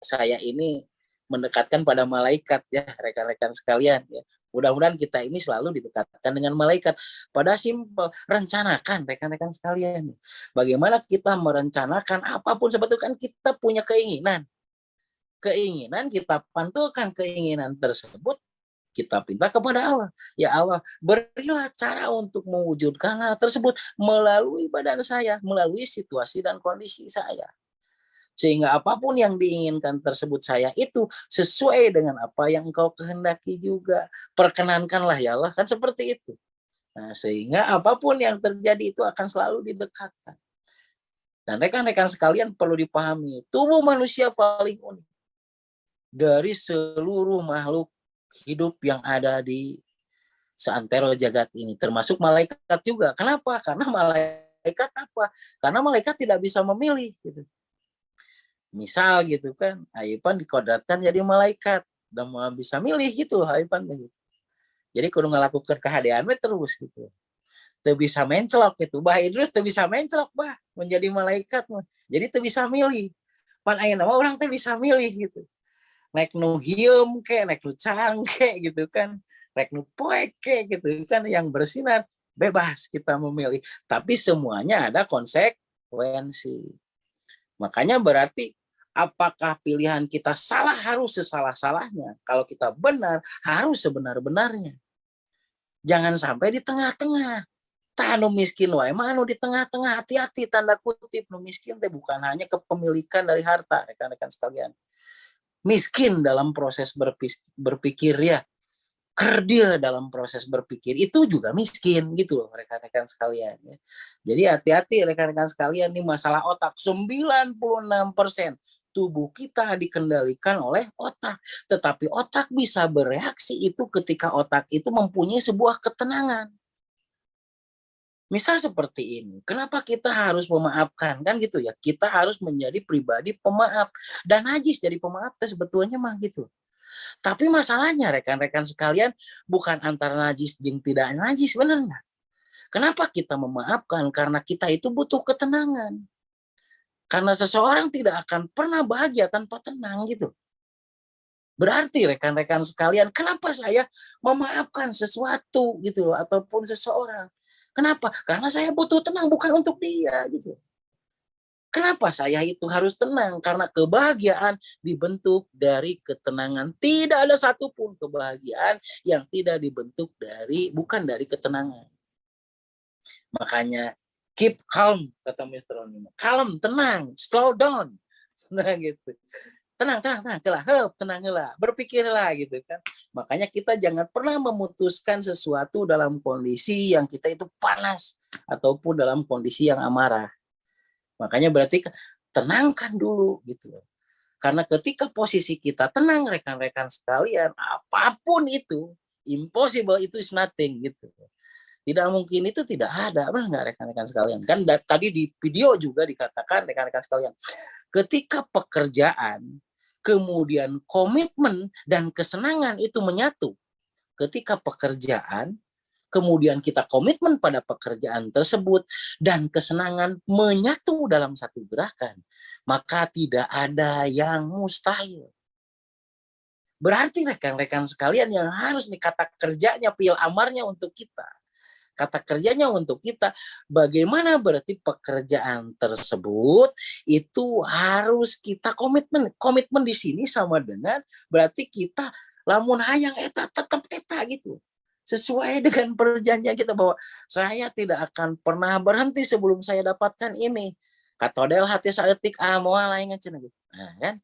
saya ini mendekatkan pada malaikat ya rekan-rekan sekalian ya. Mudah-mudahan kita ini selalu didekatkan dengan malaikat. Pada simpel, rencanakan rekan-rekan sekalian. Bagaimana kita merencanakan apapun sebetulnya kan kita punya keinginan. Keinginan kita pantulkan keinginan tersebut kita minta kepada Allah. Ya Allah, berilah cara untuk mewujudkan hal tersebut melalui badan saya, melalui situasi dan kondisi saya. Sehingga apapun yang diinginkan tersebut saya itu sesuai dengan apa yang engkau kehendaki juga. Perkenankanlah ya Allah, kan seperti itu. Nah, sehingga apapun yang terjadi itu akan selalu didekatkan. Dan rekan-rekan sekalian perlu dipahami, tubuh manusia paling unik dari seluruh makhluk hidup yang ada di seantero jagat ini, termasuk malaikat juga. Kenapa? Karena malaikat apa? Karena malaikat tidak bisa memilih. Gitu. Misal gitu kan, Aipan dikodratkan jadi malaikat dan bisa milih gitu Aipan. Gitu. Jadi kudu ngelakukan kehadirannya terus gitu. Tuh bisa mencelok gitu. Bah Idrus tuh bisa mencelok bah menjadi malaikat. Jadi tuh bisa milih. Pan ayeuna mah orang tuh bisa milih gitu. Naik nu hieum ke, naik nu carang ke gitu kan, naik nu poek ke gitu kan yang bersinar, bebas kita memilih. Tapi semuanya ada konsekuensi. Makanya berarti apakah pilihan kita salah harus sesalah-salahnya. Kalau kita benar harus sebenar-benarnya. Jangan sampai di tengah-tengah. Tanu miskin wae mah anu di tengah-tengah, hati-hati tanda kutip nu miskin teh bukan hanya kepemilikan dari harta rekan-rekan sekalian. Miskin dalam proses berpikir ya, kerdil dalam proses berpikir itu juga miskin gitu loh rekan-rekan sekalian ya. Jadi hati-hati rekan-rekan sekalian nih masalah otak 96% tubuh kita dikendalikan oleh otak, tetapi otak bisa bereaksi itu ketika otak itu mempunyai sebuah ketenangan. Misal seperti ini, kenapa kita harus memaafkan kan gitu ya? Kita harus menjadi pribadi pemaaf dan najis jadi pemaaf sebetulnya mah gitu. Tapi masalahnya rekan-rekan sekalian bukan antara najis dan tidak najis, benar nggak? Kenapa kita memaafkan? Karena kita itu butuh ketenangan. Karena seseorang tidak akan pernah bahagia tanpa tenang gitu. Berarti rekan-rekan sekalian, kenapa saya memaafkan sesuatu gitu ataupun seseorang? Kenapa? Karena saya butuh tenang, bukan untuk dia gitu. Kenapa saya itu harus tenang? Karena kebahagiaan dibentuk dari ketenangan. Tidak ada satupun kebahagiaan yang tidak dibentuk bukan dari ketenangan. Makanya keep calm, kata Mr. Onimo. Calm, tenang, slow down. Nah gitu. Tenang, tenang heula, berpikirlah gitu kan. Makanya kita jangan pernah memutuskan sesuatu dalam kondisi yang kita itu panas ataupun dalam kondisi yang amarah. Makanya berarti tenangkan dulu gitu. Karena ketika posisi kita tenang, rekan-rekan sekalian, apapun itu, impossible itu is nothing gitu. Tidak mungkin itu tidak ada, benar nggak rekan-rekan sekalian? Kan tadi di video juga dikatakan rekan-rekan sekalian, ketika pekerjaan, kemudian komitmen dan kesenangan itu menyatu. Ketika pekerjaan, kemudian kita komitmen pada pekerjaan tersebut dan kesenangan menyatu dalam satu gerakan, maka tidak ada yang mustahil. Berarti rekan-rekan sekalian yang harus nih kata kerjanya, pil amarnya untuk kita. Kata kerjanya untuk kita, bagaimana berarti pekerjaan tersebut itu harus kita komitmen. Komitmen di sini sama dengan berarti kita lamun hayang eta tetap eta gitu. Sesuai dengan perjanjian kita bahwa saya tidak akan pernah berhenti sebelum saya dapatkan ini. Katodel hati saeutik moal aing cenah gitu. Nah, kan?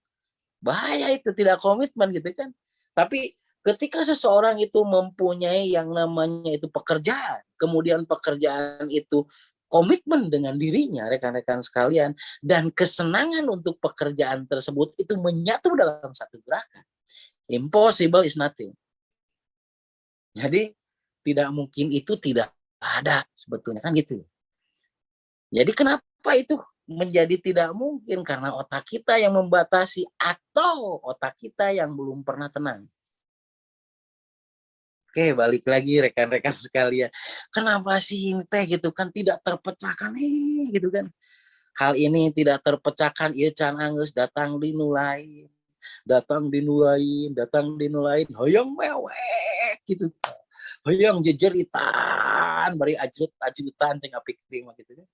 Bahaya itu tidak komitmen gitu kan. Tapi ketika seseorang itu mempunyai yang namanya itu pekerjaan, kemudian pekerjaan itu komitmen dengan dirinya, rekan-rekan sekalian, dan kesenangan untuk pekerjaan tersebut itu menyatu dalam satu gerakan. Impossible is nothing. Jadi tidak mungkin itu tidak ada sebetulnya kan gitu. Jadi kenapa itu menjadi tidak mungkin? Karena otak kita yang membatasi atau otak kita yang belum pernah tenang. Oke, balik lagi rekan-rekan sekalian. Kenapa sih ini teh gitu kan tidak terpecahkan gitu kan. Hal ini tidak terpecahkan ieu can anggeus datang dinulain. Datang dinulain, hoyong mewek gitu. Hoyong jejeritan, bari ajrutan ceng apik mah gitu kan.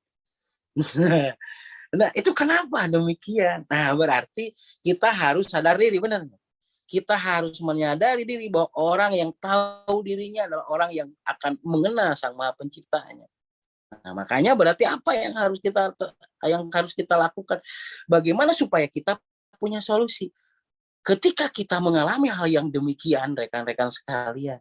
Nah, itu kenapa demikian? Nah, berarti kita harus sadar diri, benar nggak? Kita harus menyadari diri bahwa orang yang tahu dirinya adalah orang yang akan mengenal Sang Maha Penciptanya. Nah, makanya berarti apa yang harus kita lakukan? Bagaimana supaya kita punya solusi? Ketika kita mengalami hal yang demikian, rekan-rekan sekalian,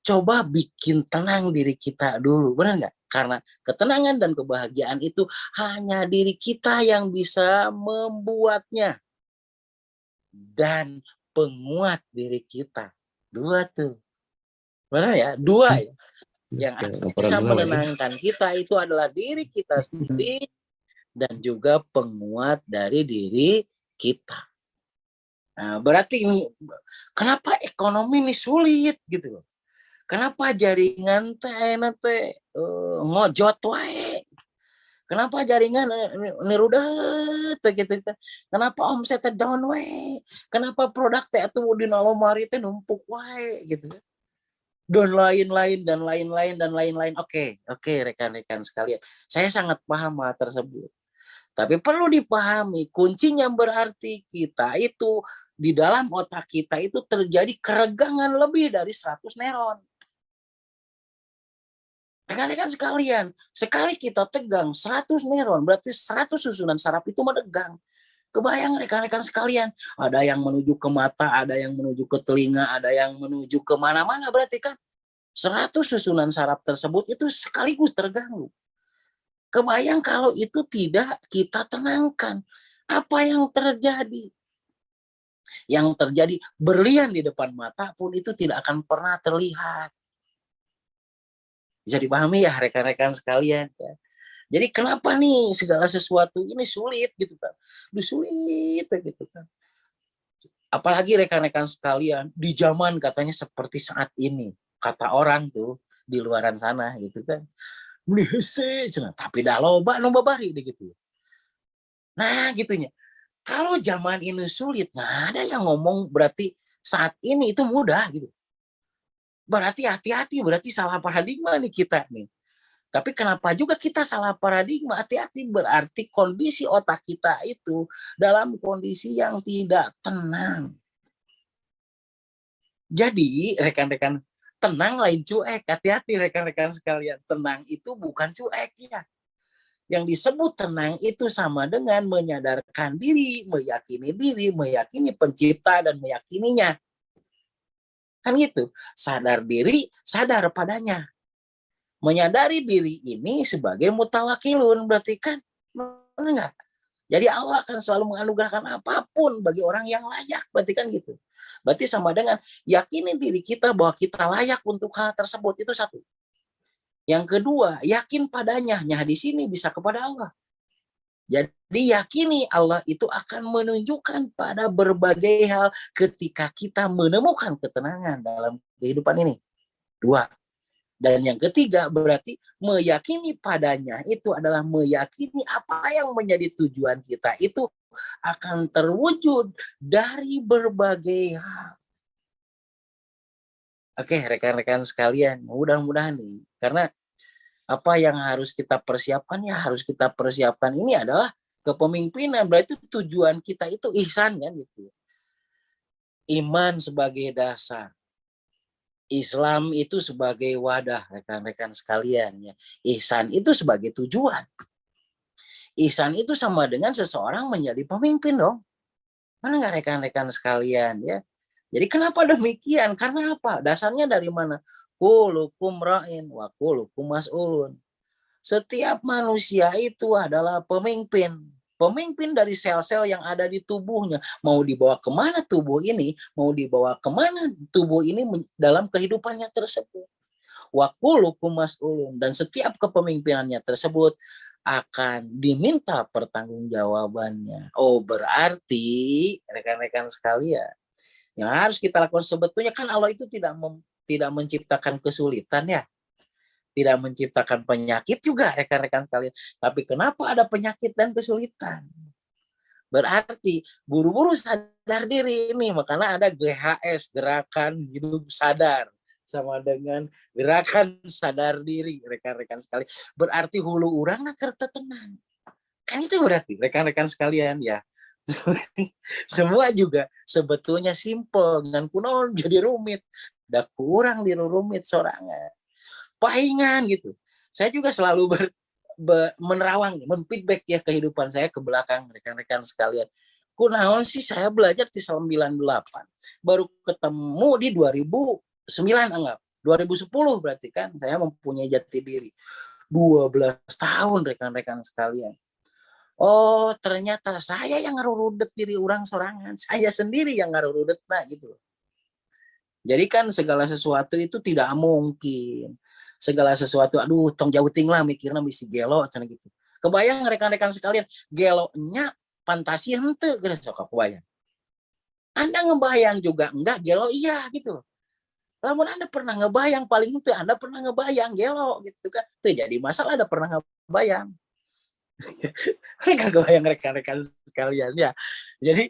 coba bikin tenang diri kita dulu, benar nggak? Karena ketenangan dan kebahagiaan itu hanya diri kita yang bisa membuatnya. Dan penguat diri kita. Dua tuh. Benar ya? Dua ya. Yang bisa menenangkan kita itu adalah diri kita sendiri dan juga penguat dari diri kita. Nah, berarti ini kenapa ekonomi ini sulit gitu loh. Kenapa jaringan teh ngojot wae. Kenapa jaringan nirudet gitu kan? Kenapa omsetnya down we? Kenapa produk teh atuh di alomari teh numpuk wae gitu kan? Dan lain-lain. Oke, rekan-rekan sekalian. Saya sangat paham hal tersebut. Tapi perlu dipahami, kuncinya berarti kita itu di dalam otak kita itu terjadi keregangan lebih dari 100 neuron. Rekan-rekan sekalian, sekali kita tegang 100 neuron, berarti 100 susunan saraf itu menegang. Kebayang rekan-rekan sekalian, ada yang menuju ke mata, ada yang menuju ke telinga, ada yang menuju ke mana-mana, berarti kan 100 susunan saraf tersebut itu sekaligus terganggu. Kebayang kalau itu tidak kita tenangkan. Apa yang terjadi? Yang terjadi berlian di depan mata pun itu tidak akan pernah terlihat. Bisa dipahami ya rekan-rekan sekalian ya. Jadi kenapa nih segala sesuatu ini sulit gitu kan? Sulit gitu kan. Apalagi rekan-rekan sekalian di zaman katanya seperti saat ini. Kata orang tuh di luaran sana gitu kan. Hese, tapi dah loba nu babari gitu. Nah, gitunya. Kalau zaman ini sulit, nggak ada yang ngomong berarti saat ini itu mudah gitu. Berarti hati-hati, berarti salah paradigma nih kita nih. Tapi kenapa juga kita salah paradigma? Hati-hati, berarti kondisi otak kita itu dalam kondisi yang tidak tenang. Jadi rekan-rekan, tenang lain cuek. Hati-hati rekan-rekan sekalian. Tenang itu bukan cuek ya. Yang disebut tenang itu sama dengan menyadarkan diri, meyakini pencipta dan meyakininya. Kan gitu. Sadar diri, sadar padanya. Menyadari diri ini sebagai mutawakilun. Berarti kan, enggak. Jadi Allah akan selalu menganugerahkan apapun bagi orang yang layak. Berarti kan gitu. Berarti sama dengan yakini diri kita bahwa kita layak untuk hal tersebut. Itu satu. Yang kedua, yakin padanya. Nah, di sini bisa kepada Allah. Jadi yakini Allah itu akan menunjukkan pada berbagai hal ketika kita menemukan ketenangan dalam kehidupan ini. Dua. Dan yang ketiga berarti meyakini padanya itu adalah meyakini apa yang menjadi tujuan kita itu akan terwujud dari berbagai hal. Oke, rekan-rekan sekalian, mudah-mudahan nih, karena apa yang harus kita persiapkan ya harus kita persiapkan ini adalah kepemimpinan. Berarti tujuan kita itu ihsan kan gitu. Iman sebagai dasar. Islam itu sebagai wadah, rekan-rekan sekalian ya. Ihsan itu sebagai tujuan. Ihsan itu sama dengan seseorang menjadi pemimpin dong. Mana nggak rekan-rekan sekalian ya? Jadi kenapa demikian? Karena apa? Dasarnya dari mana? Kulukum ra'in wa kulukum mas'ulun. Setiap manusia itu adalah pemimpin. Pemimpin dari sel-sel yang ada di tubuhnya. Mau dibawa kemana tubuh ini, mau dibawa kemana tubuh ini dalam kehidupannya tersebut. Wa kullukum mas'ulun. Dan setiap kepemimpinannya tersebut akan diminta pertanggungjawabannya. Oh, berarti rekan-rekan sekalian, yang harus kita lakukan sebetulnya kan Allah itu tidak menciptakan kesulitan ya. Tidak menciptakan penyakit juga rekan-rekan sekalian. Tapi kenapa ada penyakit dan kesulitan? Berarti buru-buru sadar diri ini. Makanya ada GHS, gerakan hidup sadar. Sama dengan gerakan sadar diri rekan-rekan sekalian. Berarti hulu urang nak kerta tenang. Kan itu berarti rekan-rekan sekalian ya. Semua juga sebetulnya simpel. Dengan kunaon jadi rumit. Da kurang di rumit sorangan. Pahingan gitu. Saya juga selalu menerawang, memfeedback ya kehidupan saya ke belakang rekan-rekan sekalian. Kunaon sih saya belajar di 98. Baru ketemu di 2009 anggap. 2010 berarti kan saya mempunyai jati diri. 12 tahun rekan-rekan sekalian. Oh, ternyata saya yang ngarurudet diri orang sorangan. Saya sendiri yang ngarurudet gitu. Jadi kan segala sesuatu itu tidak mungkin. Segala sesuatu, aduh, tong jauh ting lah mikirnya misi gelo, cina gitu. Kebayang rekan-rekan sekalian, gelonya fantasi henteu, kira sok kebayang. Anda ngebayang juga, enggak, gelo iya gitu. Lamun Anda pernah ngebayang, paling itu Anda pernah ngebayang gelo gitu kan. Tuh jadi masalah Anda pernah ngebayang. Mereka kebayang rekan-rekan sekalian ya. Jadi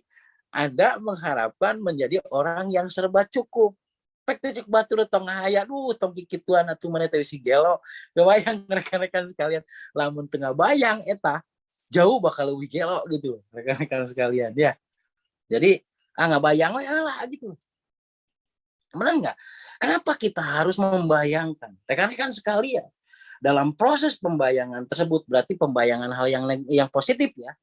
Anda mengharapkan menjadi orang yang serba cukup. Pek cek batur tong aya tong kikituan atuh mana teh si gelo. Kebayang rekan-rekan sekalian, lamun tengah bayang eta jauh bakal lebih gelo gitu rekan-rekan sekalian ya. Jadi nggak bayang lah gitu. Benar nggak? Kenapa kita harus membayangkan? Rekan-rekan sekalian, dalam proses pembayangan tersebut berarti pembayangan hal yang positif ya.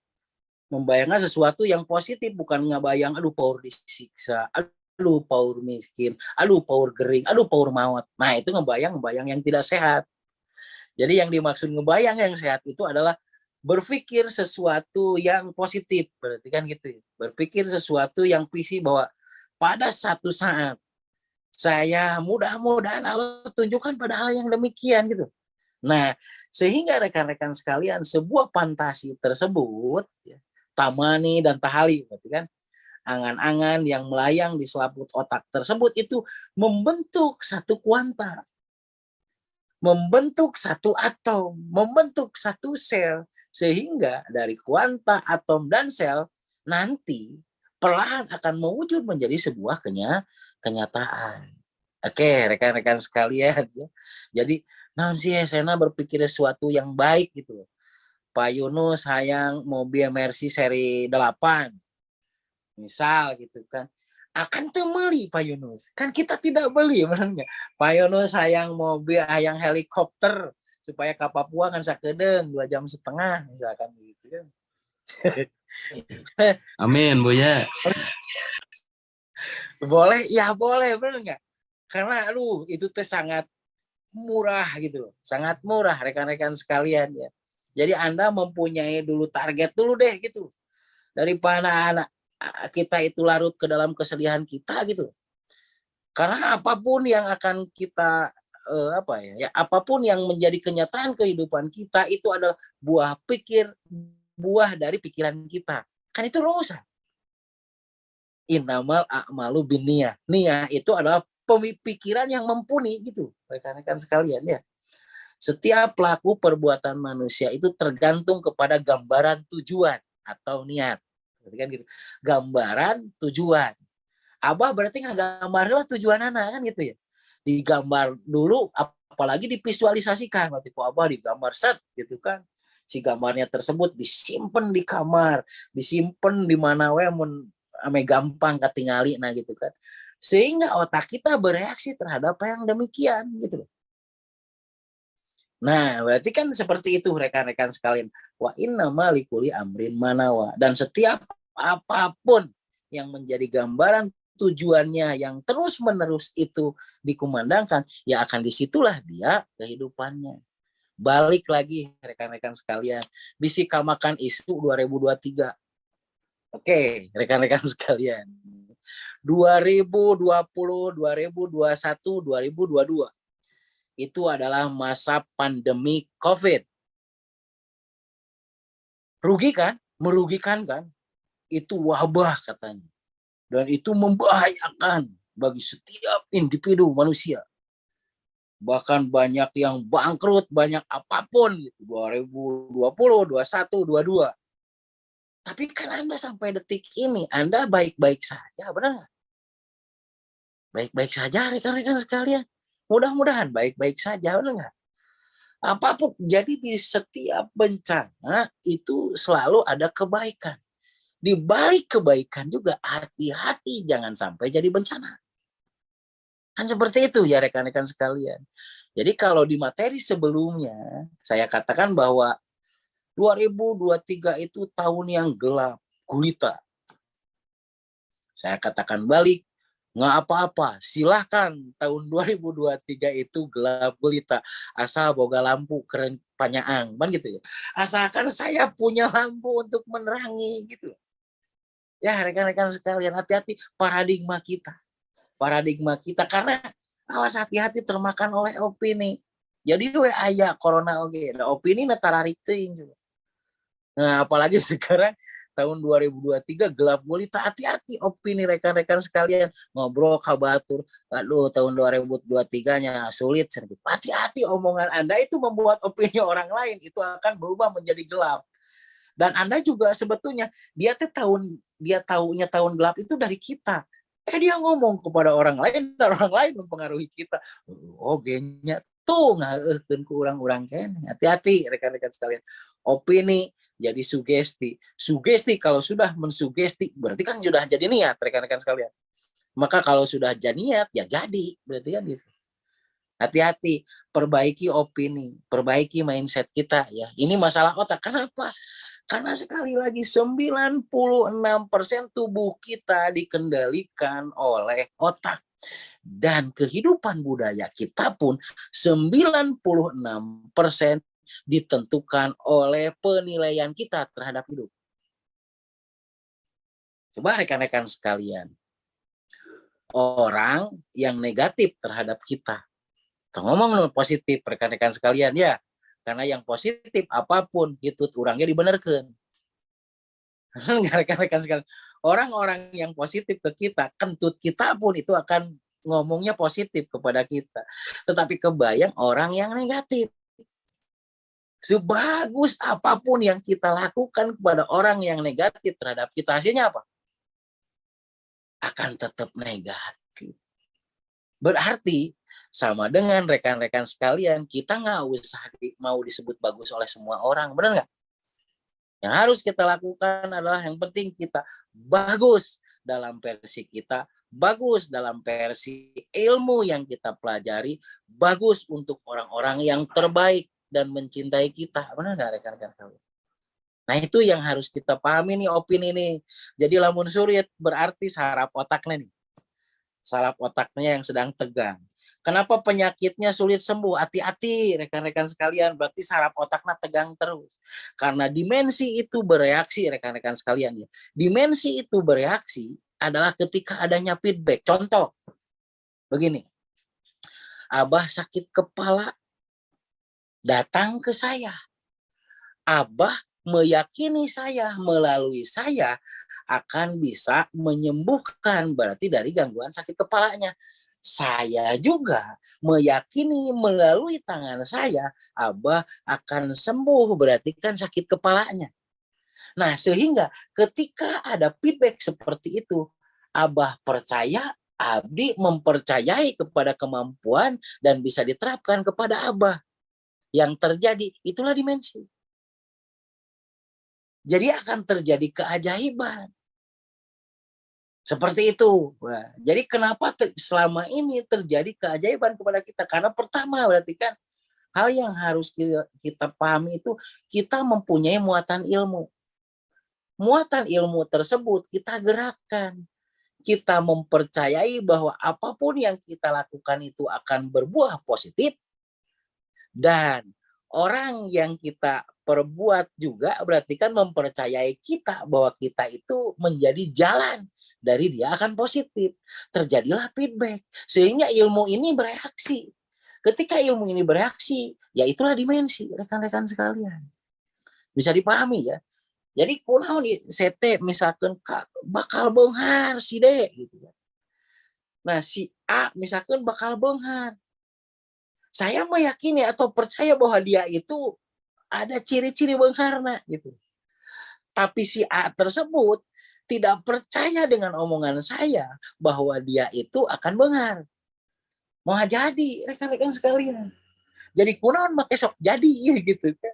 Membayangkan sesuatu yang positif, bukan ngebayang aduh power disiksa, aduh power miskin, aduh power gering, aduh power maut. Nah itu ngebayang yang tidak sehat. Jadi yang dimaksud ngebayang yang sehat itu adalah berpikir sesuatu yang positif. Berarti kan gitu. Berpikir sesuatu yang visi bahwa pada satu saat saya mudah-mudahan Allah tunjukkan pada hal yang demikian gitu. Nah, sehingga rekan-rekan sekalian sebuah fantasi tersebut ya, tamani dan tahali berarti kan angan-angan yang melayang di selaput otak tersebut itu membentuk satu kuanta, membentuk satu atom, membentuk satu sel, sehingga dari kuanta, atom, dan sel nanti perlahan akan mewujud menjadi sebuah kenyataan. Oke, rekan-rekan sekalian ya. Jadi, naon sih Sena berpikir sesuatu yang baik gitu. Pak Yunus sayang mobil Mercy seri 8. Misal gitu kan. akan temeli Pak Yunus. Kan kita tidak beli benernya. Pak Yunus hayang mobil, hayang helikopter supaya ke Papua kan sakedeng 2,5 jam misalkan gitu kan. Amin, Buya. Boleh, ya boleh, bener nggak? Karena aduh itu teh sangat murah gitu loh. Sangat murah rekan-rekan sekalian ya. Jadi Anda mempunyai dulu target dulu deh gitu. Daripada anak kita itu larut ke dalam kesedihan kita gitu. Karena apapun yang akan kita apapun yang menjadi kenyataan kehidupan kita itu adalah buah dari pikiran kita. Kan itu rumusan. Innamal a'malu binniyah. Niyah itu adalah pemikiran yang mumpuni gitu, rekan-rekan sekalian ya. Setiap pelaku perbuatan manusia itu tergantung kepada gambaran tujuan atau niat. Berarti kan gitu. Gambaran tujuan. Abah berarti nggambar lah tujuan anak kan gitu ya. Digambar dulu, apalagi divisualisasikan. Berarti ku Abah digambar set gitu kan. Si gambarnya tersebut disimpan di kamar, disimpan di mana we ame gampang ketingali nah gitu kan. Sehingga otak kita bereaksi terhadap yang demikian gitu. Nah, berarti kan seperti itu rekan-rekan sekalian. Wa innama likulli amrin manawa. Dan setiap apapun yang menjadi gambaran tujuannya yang terus-menerus itu dikumandangkan, ya akan disitulah dia kehidupannya. Balik lagi rekan-rekan sekalian. Bisika makan isu 2023. Oke, rekan-rekan sekalian. 2020, 2021, 2022. Itu adalah masa pandemi COVID. Rugi kan? Merugikan kan? Itu wabah katanya. Dan itu membahayakan bagi setiap individu manusia. Bahkan banyak yang bangkrut, banyak apapun gitu. 2020, 21, 22. Tapi kan Anda sampai detik ini, Anda baik-baik saja, benar nggak? Baik-baik saja rekan-rekan sekalian. Mudah-mudahan baik-baik saja, benar nggak? Apapun, jadi di setiap bencana itu selalu ada kebaikan. Di balik kebaikan juga hati-hati jangan sampai jadi bencana. Kan seperti itu ya rekan-rekan sekalian. Jadi kalau di materi sebelumnya saya katakan bahwa 2023 itu tahun yang gelap, gulita. Saya katakan balik, nggak apa-apa, silahkan tahun 2023 itu gelap gulita, asal boga lampu keren panyaang, kan gitu ya. Asalkan saya punya lampu untuk menerangi gitu. Ya rekan-rekan sekalian, hati-hati paradigma kita karena awas hati-hati termakan oleh opini. Jadi we aya corona oge, opini na tararik teuing juga. Nah, apalagi sekarang tahun 2023 gelap gulita, hati-hati opini rekan-rekan sekalian ngobrol kabatur. Aduh, tahun 2023-nya sulit. Hati-hati omongan Anda itu membuat opini orang lain itu akan berubah menjadi gelap. Dan Anda juga sebetulnya dia taunya tahun gelap itu dari kita. Dia ngomong kepada orang lain dan orang lain mempengaruhi kita. Oh, genya tuh ngaeukeun ku urang-urang keneh. Hati-hati rekan-rekan sekalian. Opini jadi sugesti. Sugesti kalau sudah mensugesti berarti kan sudah jadi niat rekan-rekan sekalian. Maka kalau sudah jadi niat ya jadi, berarti kan gitu. Hati-hati, perbaiki opini, perbaiki mindset kita ya. Ini masalah otak. Kenapa? Karena sekali lagi 96% tubuh kita dikendalikan oleh otak. Dan kehidupan budaya kita pun 96% ditentukan oleh penilaian kita terhadap hidup. Coba rekan-rekan sekalian, orang yang negatif terhadap kita, ngomong positif rekan-rekan sekalian ya, karena yang positif apapun itu orangnya dibenarkan. Rekan-rekan sekalian, orang-orang yang positif ke kita, kentut kita pun itu akan ngomongnya positif kepada kita. Tetapi kebayang orang yang negatif, sebagus apapun yang kita lakukan kepada orang yang negatif terhadap kita, hasilnya apa? Akan tetap negatif. Berarti sama dengan rekan-rekan sekalian, kita nggak usah mau disebut bagus oleh semua orang, benar nggak? Yang harus kita lakukan adalah yang penting kita bagus dalam versi kita, bagus dalam versi ilmu yang kita pelajari, bagus untuk orang-orang yang terbaik dan mencintai kita. Benar nggak rekan-rekan kalian? Nah itu yang harus kita pahami nih opini nih. Jadi lamun surit berarti saraf otaknya nih. Saraf otaknya yang sedang tegang. Kenapa penyakitnya sulit sembuh? Hati-hati rekan-rekan sekalian, berarti saraf otaknya tegang terus. Karena dimensi itu bereaksi rekan-rekan sekalian ya. Dimensi itu bereaksi adalah ketika adanya feedback. Contoh, begini. Abah sakit kepala, datang ke saya. Abah meyakini saya, melalui saya akan bisa menyembuhkan berarti dari gangguan sakit kepalanya. Saya juga meyakini melalui tangan saya Abah akan sembuh berarti kan sakit kepalanya. Nah, sehingga ketika ada feedback seperti itu, Abah percaya, Abdi mempercayai kepada kemampuan dan bisa diterapkan kepada Abah. Yang terjadi itulah dimensi. Jadi akan terjadi keajaiban. Seperti itu. Nah, jadi kenapa selama ini terjadi keajaiban kepada kita? Karena pertama berarti kan hal yang harus kita pahami itu kita mempunyai muatan ilmu. Muatan ilmu tersebut kita gerakkan. Kita mempercayai bahwa apapun yang kita lakukan itu akan berbuah positif. Dan orang yang kita perbuat juga berarti kan mempercayai kita bahwa kita itu menjadi jalan dari dia akan positif. Terjadilah feedback. Sehingga ilmu ini bereaksi. Ketika ilmu ini bereaksi, ya itulah dimensi rekan-rekan sekalian. Bisa dipahami ya. Jadi kunaon CT misalkan bakal benghar si D gitu ya. Nah si A misalkan bakal benghar. Saya meyakini atau percaya bahwa dia itu ada ciri-ciri bengkarna gitu. Tapi si A tersebut tidak percaya dengan omongan saya bahwa dia itu akan benghar. Mau jadi rekan-rekan sekalian. Jadi kunaon make sok jadi gitu kan.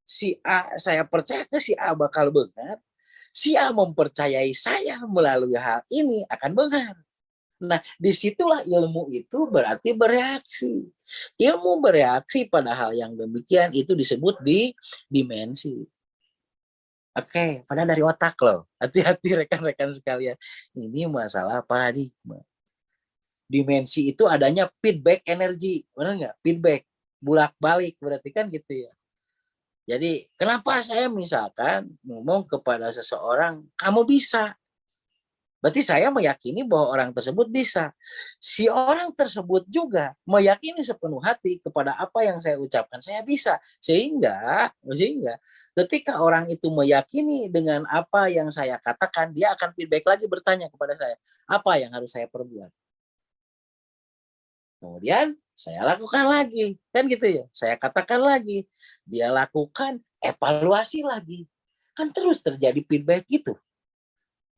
Si A saya percaya ke si A bakal benghar. Si A mempercayai saya melalui hal ini akan benghar. Nah, disitulah ilmu itu berarti bereaksi. Ilmu bereaksi pada hal yang demikian itu disebut di dimensi. Oke, pada dari otak loh. Hati-hati rekan-rekan sekalian. Ini masalah paradigma. Dimensi itu adanya feedback energi. Benar nggak? Feedback. Bulak-balik berarti kan gitu ya. Jadi kenapa saya misalkan ngomong kepada seseorang, kamu bisa. Berarti saya meyakini bahwa orang tersebut bisa. Si orang tersebut juga meyakini sepenuh hati kepada apa yang saya ucapkan. Saya bisa. Sehingga ketika orang itu meyakini dengan apa yang saya katakan, dia akan feedback lagi bertanya kepada saya. Apa yang harus saya perbuat? Kemudian saya lakukan lagi. Kan gitu ya. Saya katakan lagi. Dia lakukan, evaluasi lagi. Kan terus terjadi feedback gitu.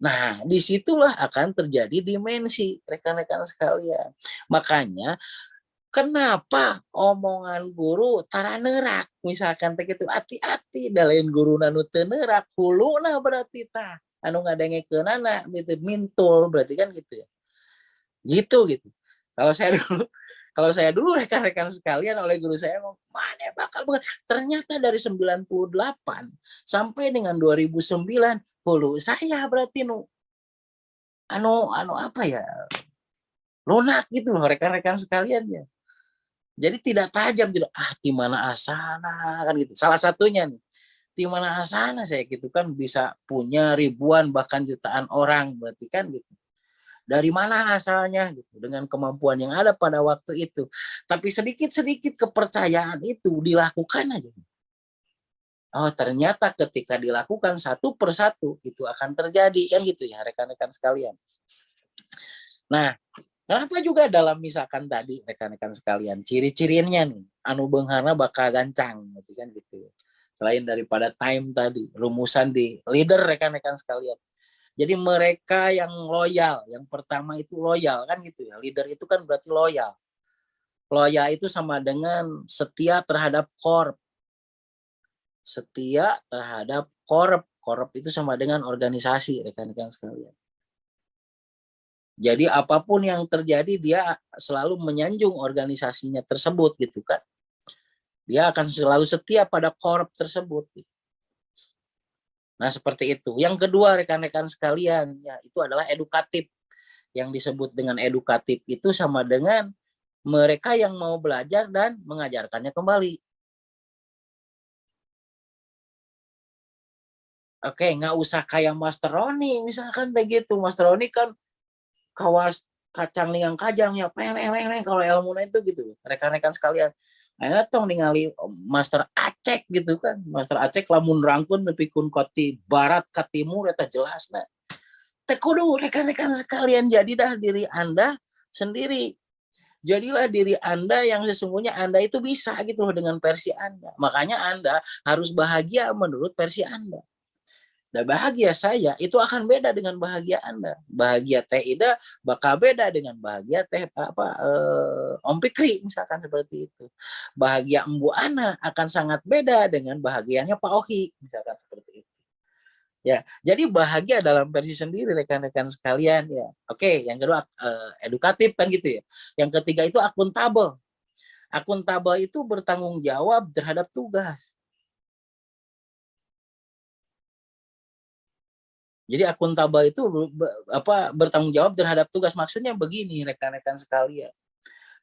Nah, disitulah akan terjadi dimensi, rekan-rekan sekalian. Makanya, kenapa omongan guru tara nerak? Misalkan itu hati-hati, dalain guru nanu teu nerak, huluna berarti tah. Anu ngadengekeunana gitu mintul berarti kan gitu ya. Gitu. Kalau saya dulu rekan-rekan sekalian oleh guru saya ngomong, mana bakal bukan. Ternyata dari 98 sampai dengan 2009 hulu saya berarti anu apa ya, lunak gitu loh rekan-rekan sekalian ya. Jadi tidak tajam, tidak di mana asana kan gitu. Salah satunya nih, di mana asana saya gitu kan bisa punya ribuan bahkan jutaan orang berarti kan gitu. Dari mana asalnya gitu dengan kemampuan yang ada pada waktu itu. Tapi sedikit-sedikit kepercayaan itu dilakukan aja. Oh ternyata ketika dilakukan satu persatu itu akan terjadi kan gitu ya rekan-rekan sekalian. Nah, kenapa juga dalam misalkan tadi rekan-rekan sekalian ciri-cirinya nih anu beunghana bakal gancang gitu kan gitu. Selain daripada time tadi, rumusan di leader rekan-rekan sekalian. Jadi mereka yang loyal, yang pertama itu loyal kan gitu ya. Leader itu kan berarti loyal. Loyal itu sama dengan setia terhadap korp. Setia terhadap korp. Korp itu sama dengan organisasi rekan-rekan sekalian. Jadi apapun yang terjadi dia selalu menyanjung organisasinya tersebut gitu kan. Dia akan selalu setia pada korup tersebut. Nah seperti itu. Yang kedua rekan-rekan sekalian, ya, itu adalah edukatif. Yang disebut dengan edukatif itu sama dengan mereka yang mau belajar dan mengajarkannya kembali. Oke, nggak usah kayak Master Roni misalkan kayak gitu. Master Roni kan kawas kacang lingang kajang ya, kalau ilmu itu gitu. Rekan-rekan sekalian, akhirnya tong ningali Master Acek gitu kan. Master Acek lamun rangkun nepikeun koti barat ka timur eta jelasna. Teh kudu rekan-rekan sekalian jadi dah diri Anda sendiri. Jadilah diri Anda yang sesungguhnya Anda itu bisa gitu loh dengan versi Anda. Makanya Anda harus bahagia menurut versi Anda. Nah bahagia saya itu akan beda dengan bahagia Anda. Bahagia Teh Ida bakal beda dengan bahagia Teh Om Pikri misalkan seperti itu. Bahagia Embu Ana akan sangat beda dengan bahagianya Pak Ohi misalkan seperti itu. Ya, jadi bahagia dalam versi sendiri rekan-rekan sekalian ya. Oke, yang kedua edukatif kan gitu ya. Yang ketiga itu akuntabel. Akuntabel itu bertanggung jawab terhadap tugas. Jadi akuntabel itu bertanggung jawab terhadap tugas. Maksudnya begini rekan-rekan sekalian.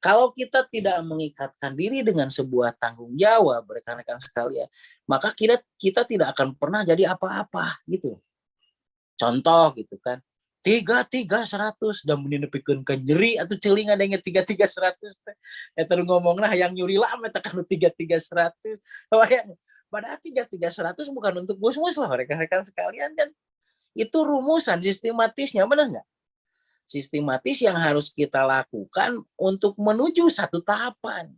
Kalau kita tidak mengikatkan diri dengan sebuah tanggung jawab rekan-rekan sekalian, maka kita tidak akan pernah jadi apa-apa gitu. Contoh gitu kan. 3-3-100 dan menepikeun ke nyeri atau celing adanya 3-3-100 teh. Eta ngomongna hayang nyuri lama eta kan 3-3-100. Padahal 3-3-100 bukan untuk mus-mus loh rekan-rekan sekalian kan. Itu rumusan sistematisnya, benar nggak? Sistematis yang harus kita lakukan untuk menuju satu tahapan.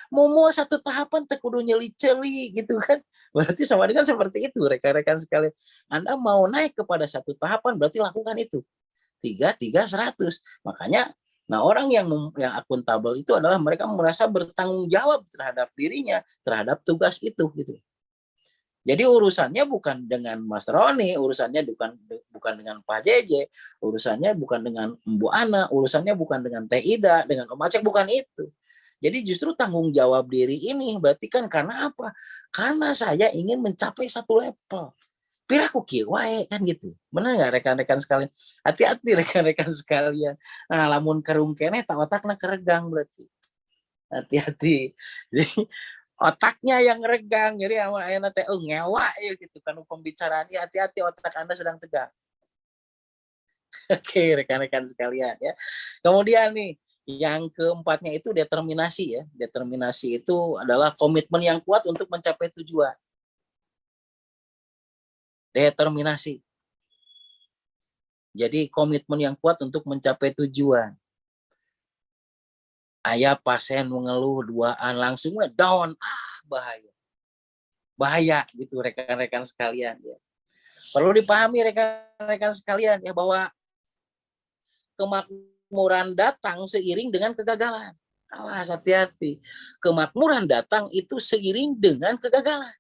Mau satu tahapan kudu nyeli-celi gitu kan. Berarti sama dengan seperti itu rekan-rekan sekalian. Anda mau naik kepada satu tahapan berarti lakukan itu. 3-3-100. Makanya nah orang yang akuntabel itu adalah mereka merasa bertanggung jawab terhadap dirinya, terhadap tugas itu gitu. Jadi urusannya bukan dengan Mas Roni, urusannya bukan dengan Pak JJ, urusannya bukan dengan Mbu Ana, urusannya bukan dengan Teh Ida, dengan Om Aceh, bukan itu. Jadi justru tanggung jawab diri ini berarti kan karena apa? Karena saya ingin mencapai satu level. Piraku kieu wae kan gitu. Benar nggak rekan-rekan sekalian? Hati-hati rekan-rekan sekalian. Nah, lamun kerung keneh tak otakna keregang berarti. Hati-hati. Jadi otaknya yang regang, jadi awal ayana teh ngewa ya gitu kan pembicaraan. Ya, hati-hati otak Anda sedang tegang. Oke, rekan-rekan sekalian ya. Kemudian nih, yang keempatnya itu determinasi ya. Determinasi itu adalah komitmen yang kuat untuk mencapai tujuan. Determinasi. Jadi komitmen yang kuat untuk mencapai tujuan. Ayah pasien mengeluh duaan langsung down, bahaya. Bahaya gitu rekan-rekan sekalian ya. Perlu dipahami rekan-rekan sekalian ya bahwa kemakmuran datang seiring dengan kegagalan. Awas hati-hati. Kemakmuran datang itu seiring dengan kegagalan.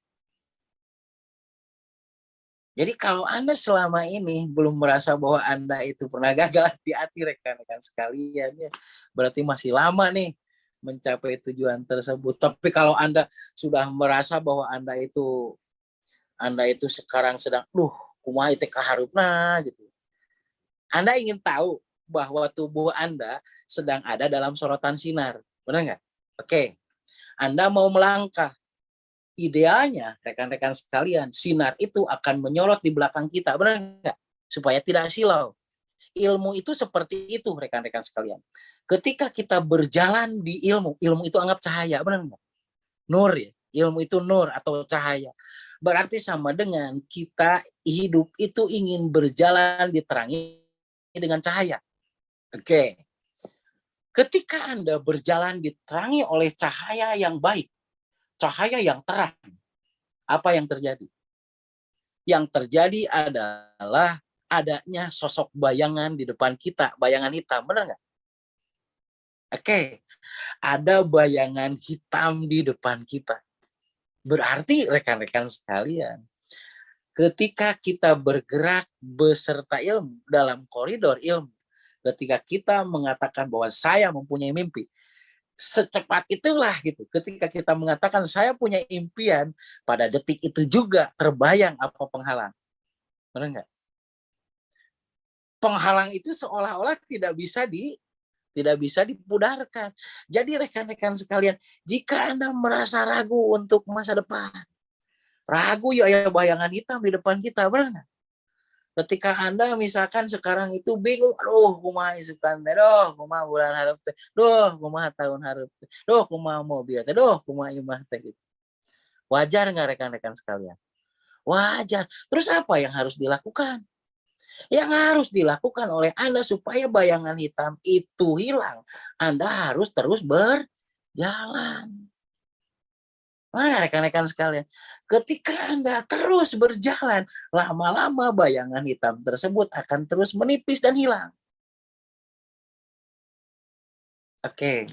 Jadi kalau Anda selama ini belum merasa bahwa Anda itu pernah gagal, hati-hati rekan-rekan sekalian ya. Berarti masih lama nih mencapai tujuan tersebut. Tapi kalau Anda sudah merasa bahwa Anda itu sekarang sedang kumaha teh kaharupna gitu. Anda ingin tahu bahwa tubuh Anda sedang ada dalam sorotan sinar. Benar nggak? Oke. Anda mau melangkah. Idealnya, rekan-rekan sekalian, sinar itu akan menyorot di belakang kita. Benar nggak? Supaya tidak silau. Ilmu itu seperti itu, rekan-rekan sekalian. Ketika kita berjalan di ilmu itu anggap cahaya. Benar nggak? Nur ya. Ilmu itu nur atau cahaya. Berarti sama dengan kita hidup itu ingin berjalan diterangi dengan cahaya. Oke. Ketika Anda berjalan diterangi oleh cahaya yang baik, cahaya yang terang, apa yang terjadi? Yang terjadi adalah adanya sosok bayangan di depan kita, bayangan hitam, benar nggak? Oke, ada bayangan hitam di depan kita. Berarti rekan-rekan sekalian, ketika kita bergerak beserta ilmu dalam koridor ilmu, Ketika kita mengatakan bahwa saya mempunyai mimpi, secepat itulah gitu. Ketika kita mengatakan saya punya impian, pada detik itu juga terbayang apa penghalang. Benar nggak? Penghalang itu seolah-olah tidak bisa dipudarkan. Jadi rekan-rekan sekalian, jika Anda merasa ragu untuk masa depan, ragu ya bayangan hitam di depan kita, benar nggak? Ketika Anda misalkan sekarang itu bingung, aduh kumaha isukan teh, doh kumaha bulan hareup teh, doh kumaha tahun hareup teh, doh kumaha mobil teh, doh kumaha imah teh gitu. Wajar nggak rekan-rekan sekalian? Wajar. Terus apa yang harus dilakukan? Yang harus dilakukan oleh Anda supaya bayangan hitam itu hilang, Anda harus terus berjalan. Nah, rekan-rekan sekalian, ketika Anda terus berjalan, lama-lama bayangan hitam tersebut akan terus menipis dan hilang. Oke,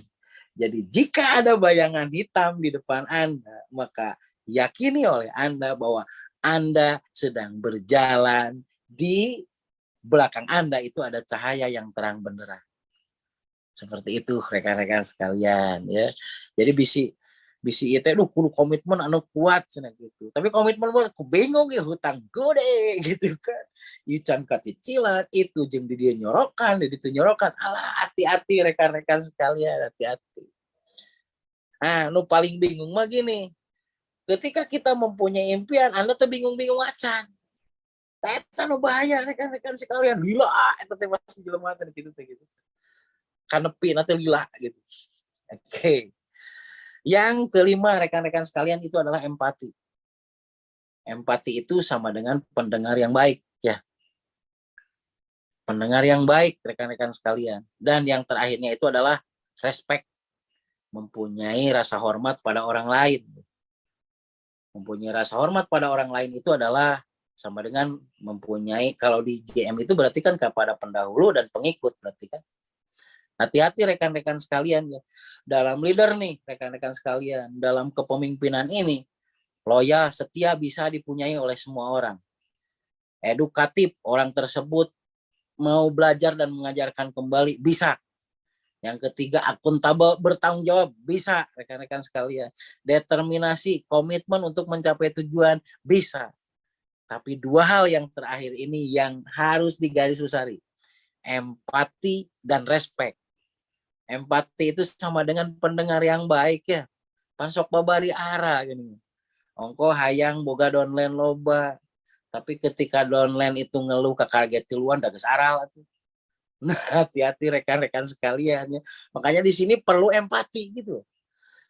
jadi jika ada bayangan hitam di depan Anda, maka yakini oleh Anda bahwa Anda sedang berjalan, di belakang Anda itu ada cahaya yang terang benderang. Seperti itu rekan-rekan sekalian ya. Jadi bisi itu kudu komitmen anu kuat cenah gitu. Tapi komitmen mah aku bingung ya hutang gede gitu kan. Ieu can kacicilan itu jeung di dieu nyorokan, di ditu nyorokan. Alah hati-hati rekan-rekan sekalian, hati-hati. Nah, nu paling bingung mah gini. Ketika kita mempunyai impian, Anda tuh bingung-bingung acan. Eta nu bahaya rekan-rekan sekalian. Lila eta teh pasti jelema teh gitu teh gitu. Kanepi nanti lila gitu. Oke. Yang kelima rekan-rekan sekalian itu adalah empati. Empati itu sama dengan pendengar yang baik ya. Pendengar yang baik rekan-rekan sekalian. Dan yang terakhirnya itu adalah respect. Mempunyai rasa hormat pada orang lain. Mempunyai rasa hormat pada orang lain itu adalah sama dengan mempunyai, kalau di GM itu berarti kan kepada pendahulu dan pengikut berarti kan. Hati-hati rekan-rekan sekalian ya. Dalam leader nih rekan-rekan sekalian, dalam kepemimpinan ini, loyal, setia bisa dipunyai oleh semua orang. Edukatif, orang tersebut mau belajar dan mengajarkan kembali, bisa. Yang ketiga, akuntabel, bertanggung jawab, bisa rekan-rekan sekalian. Determinasi, komitmen untuk mencapai tujuan, bisa. Tapi dua hal yang terakhir ini yang harus digarisbawahi. Empati dan respect. Empati itu sama dengan pendengar yang baik ya. Pansok babari ara gini. Ongko hayang boga downline loba. Tapi ketika downline itu ngeluh kaget tiluan dages aral atuh. Nah, hati-hati rekan-rekan sekalian ya. Makanya di sini perlu empati gitu.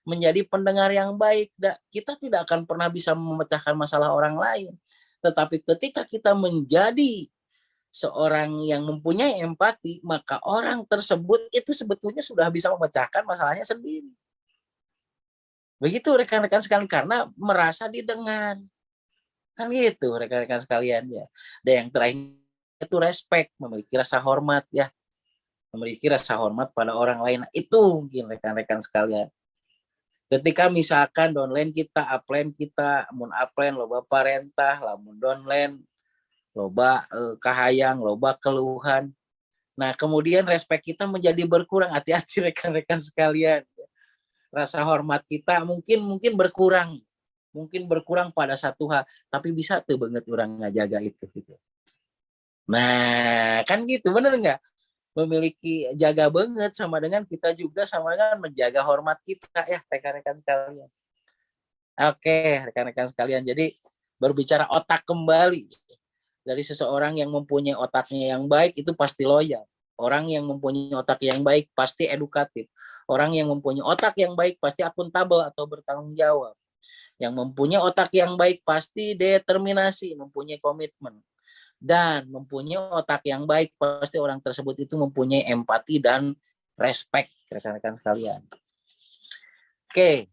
Menjadi pendengar yang baik. Kita tidak akan pernah bisa memecahkan masalah orang lain. Tetapi ketika kita menjadi seorang yang mempunyai empati, maka orang tersebut itu sebetulnya sudah bisa memecahkan masalahnya sendiri. Begitu rekan-rekan sekalian, karena merasa didengar. Kan gitu rekan-rekan sekalian ya. Dan yang terakhir itu respect, memiliki rasa hormat ya. Memiliki rasa hormat pada orang lain. Itu mungkin rekan-rekan sekalian. Ketika misalkan downline kita, upline kita, mun upline loba parentah, lamun downline loba kahayang, loba keluhan. Nah, kemudian respect kita menjadi berkurang. Hati-hati rekan-rekan sekalian. Rasa hormat kita mungkin berkurang. Mungkin berkurang pada satu hal, tapi bisa tuh banget orang ngajaga itu gitu. Nah, kan gitu, bener nggak? Memiliki jaga banget sama dengan kita juga sama dengan menjaga hormat kita ya rekan-rekan sekalian. Oke, rekan-rekan sekalian. Jadi berbicara otak kembali. Dari seseorang yang mempunyai otaknya yang baik itu pasti loyal. Orang yang mempunyai otak yang baik pasti edukatif. Orang yang mempunyai otak yang baik pasti akuntabel atau bertanggung jawab. Yang mempunyai otak yang baik pasti determinasi, mempunyai komitmen. Dan mempunyai otak yang baik pasti orang tersebut itu mempunyai empati dan respect rekan-rekan sekalian. Oke.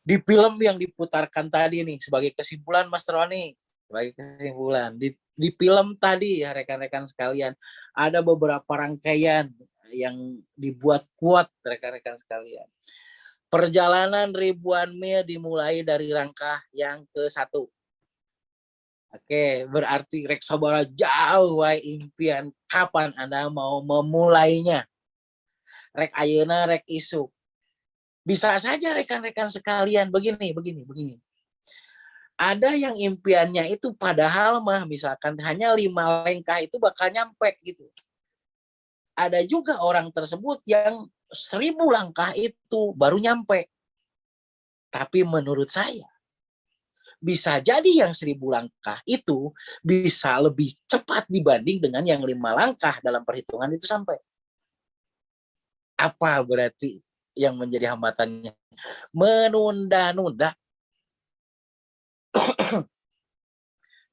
Di film yang diputarkan tadi nih sebagai kesimpulan Mas Roni, sebagai kesimpulan di film tadi ya rekan-rekan sekalian, ada beberapa rangkaian yang dibuat kuat rekan-rekan sekalian. Perjalanan ribuan mil dimulai dari langkah yang ke-1. Oke, berarti rek sabaraha jauh wae impian kapan Anda mau memulainya. Rek ayeuna, rek isuk. Bisa saja rekan-rekan sekalian begini. Ada yang impiannya itu padahal mah misalkan hanya 5 langkah itu bakal nyampe gitu. Ada juga orang tersebut yang 1000 langkah itu baru nyampe. Tapi menurut saya bisa jadi yang 1000 langkah itu bisa lebih cepat dibanding dengan yang 5 langkah dalam perhitungan itu sampai. Apa berarti yang menjadi hambatannya? Menunda-nunda.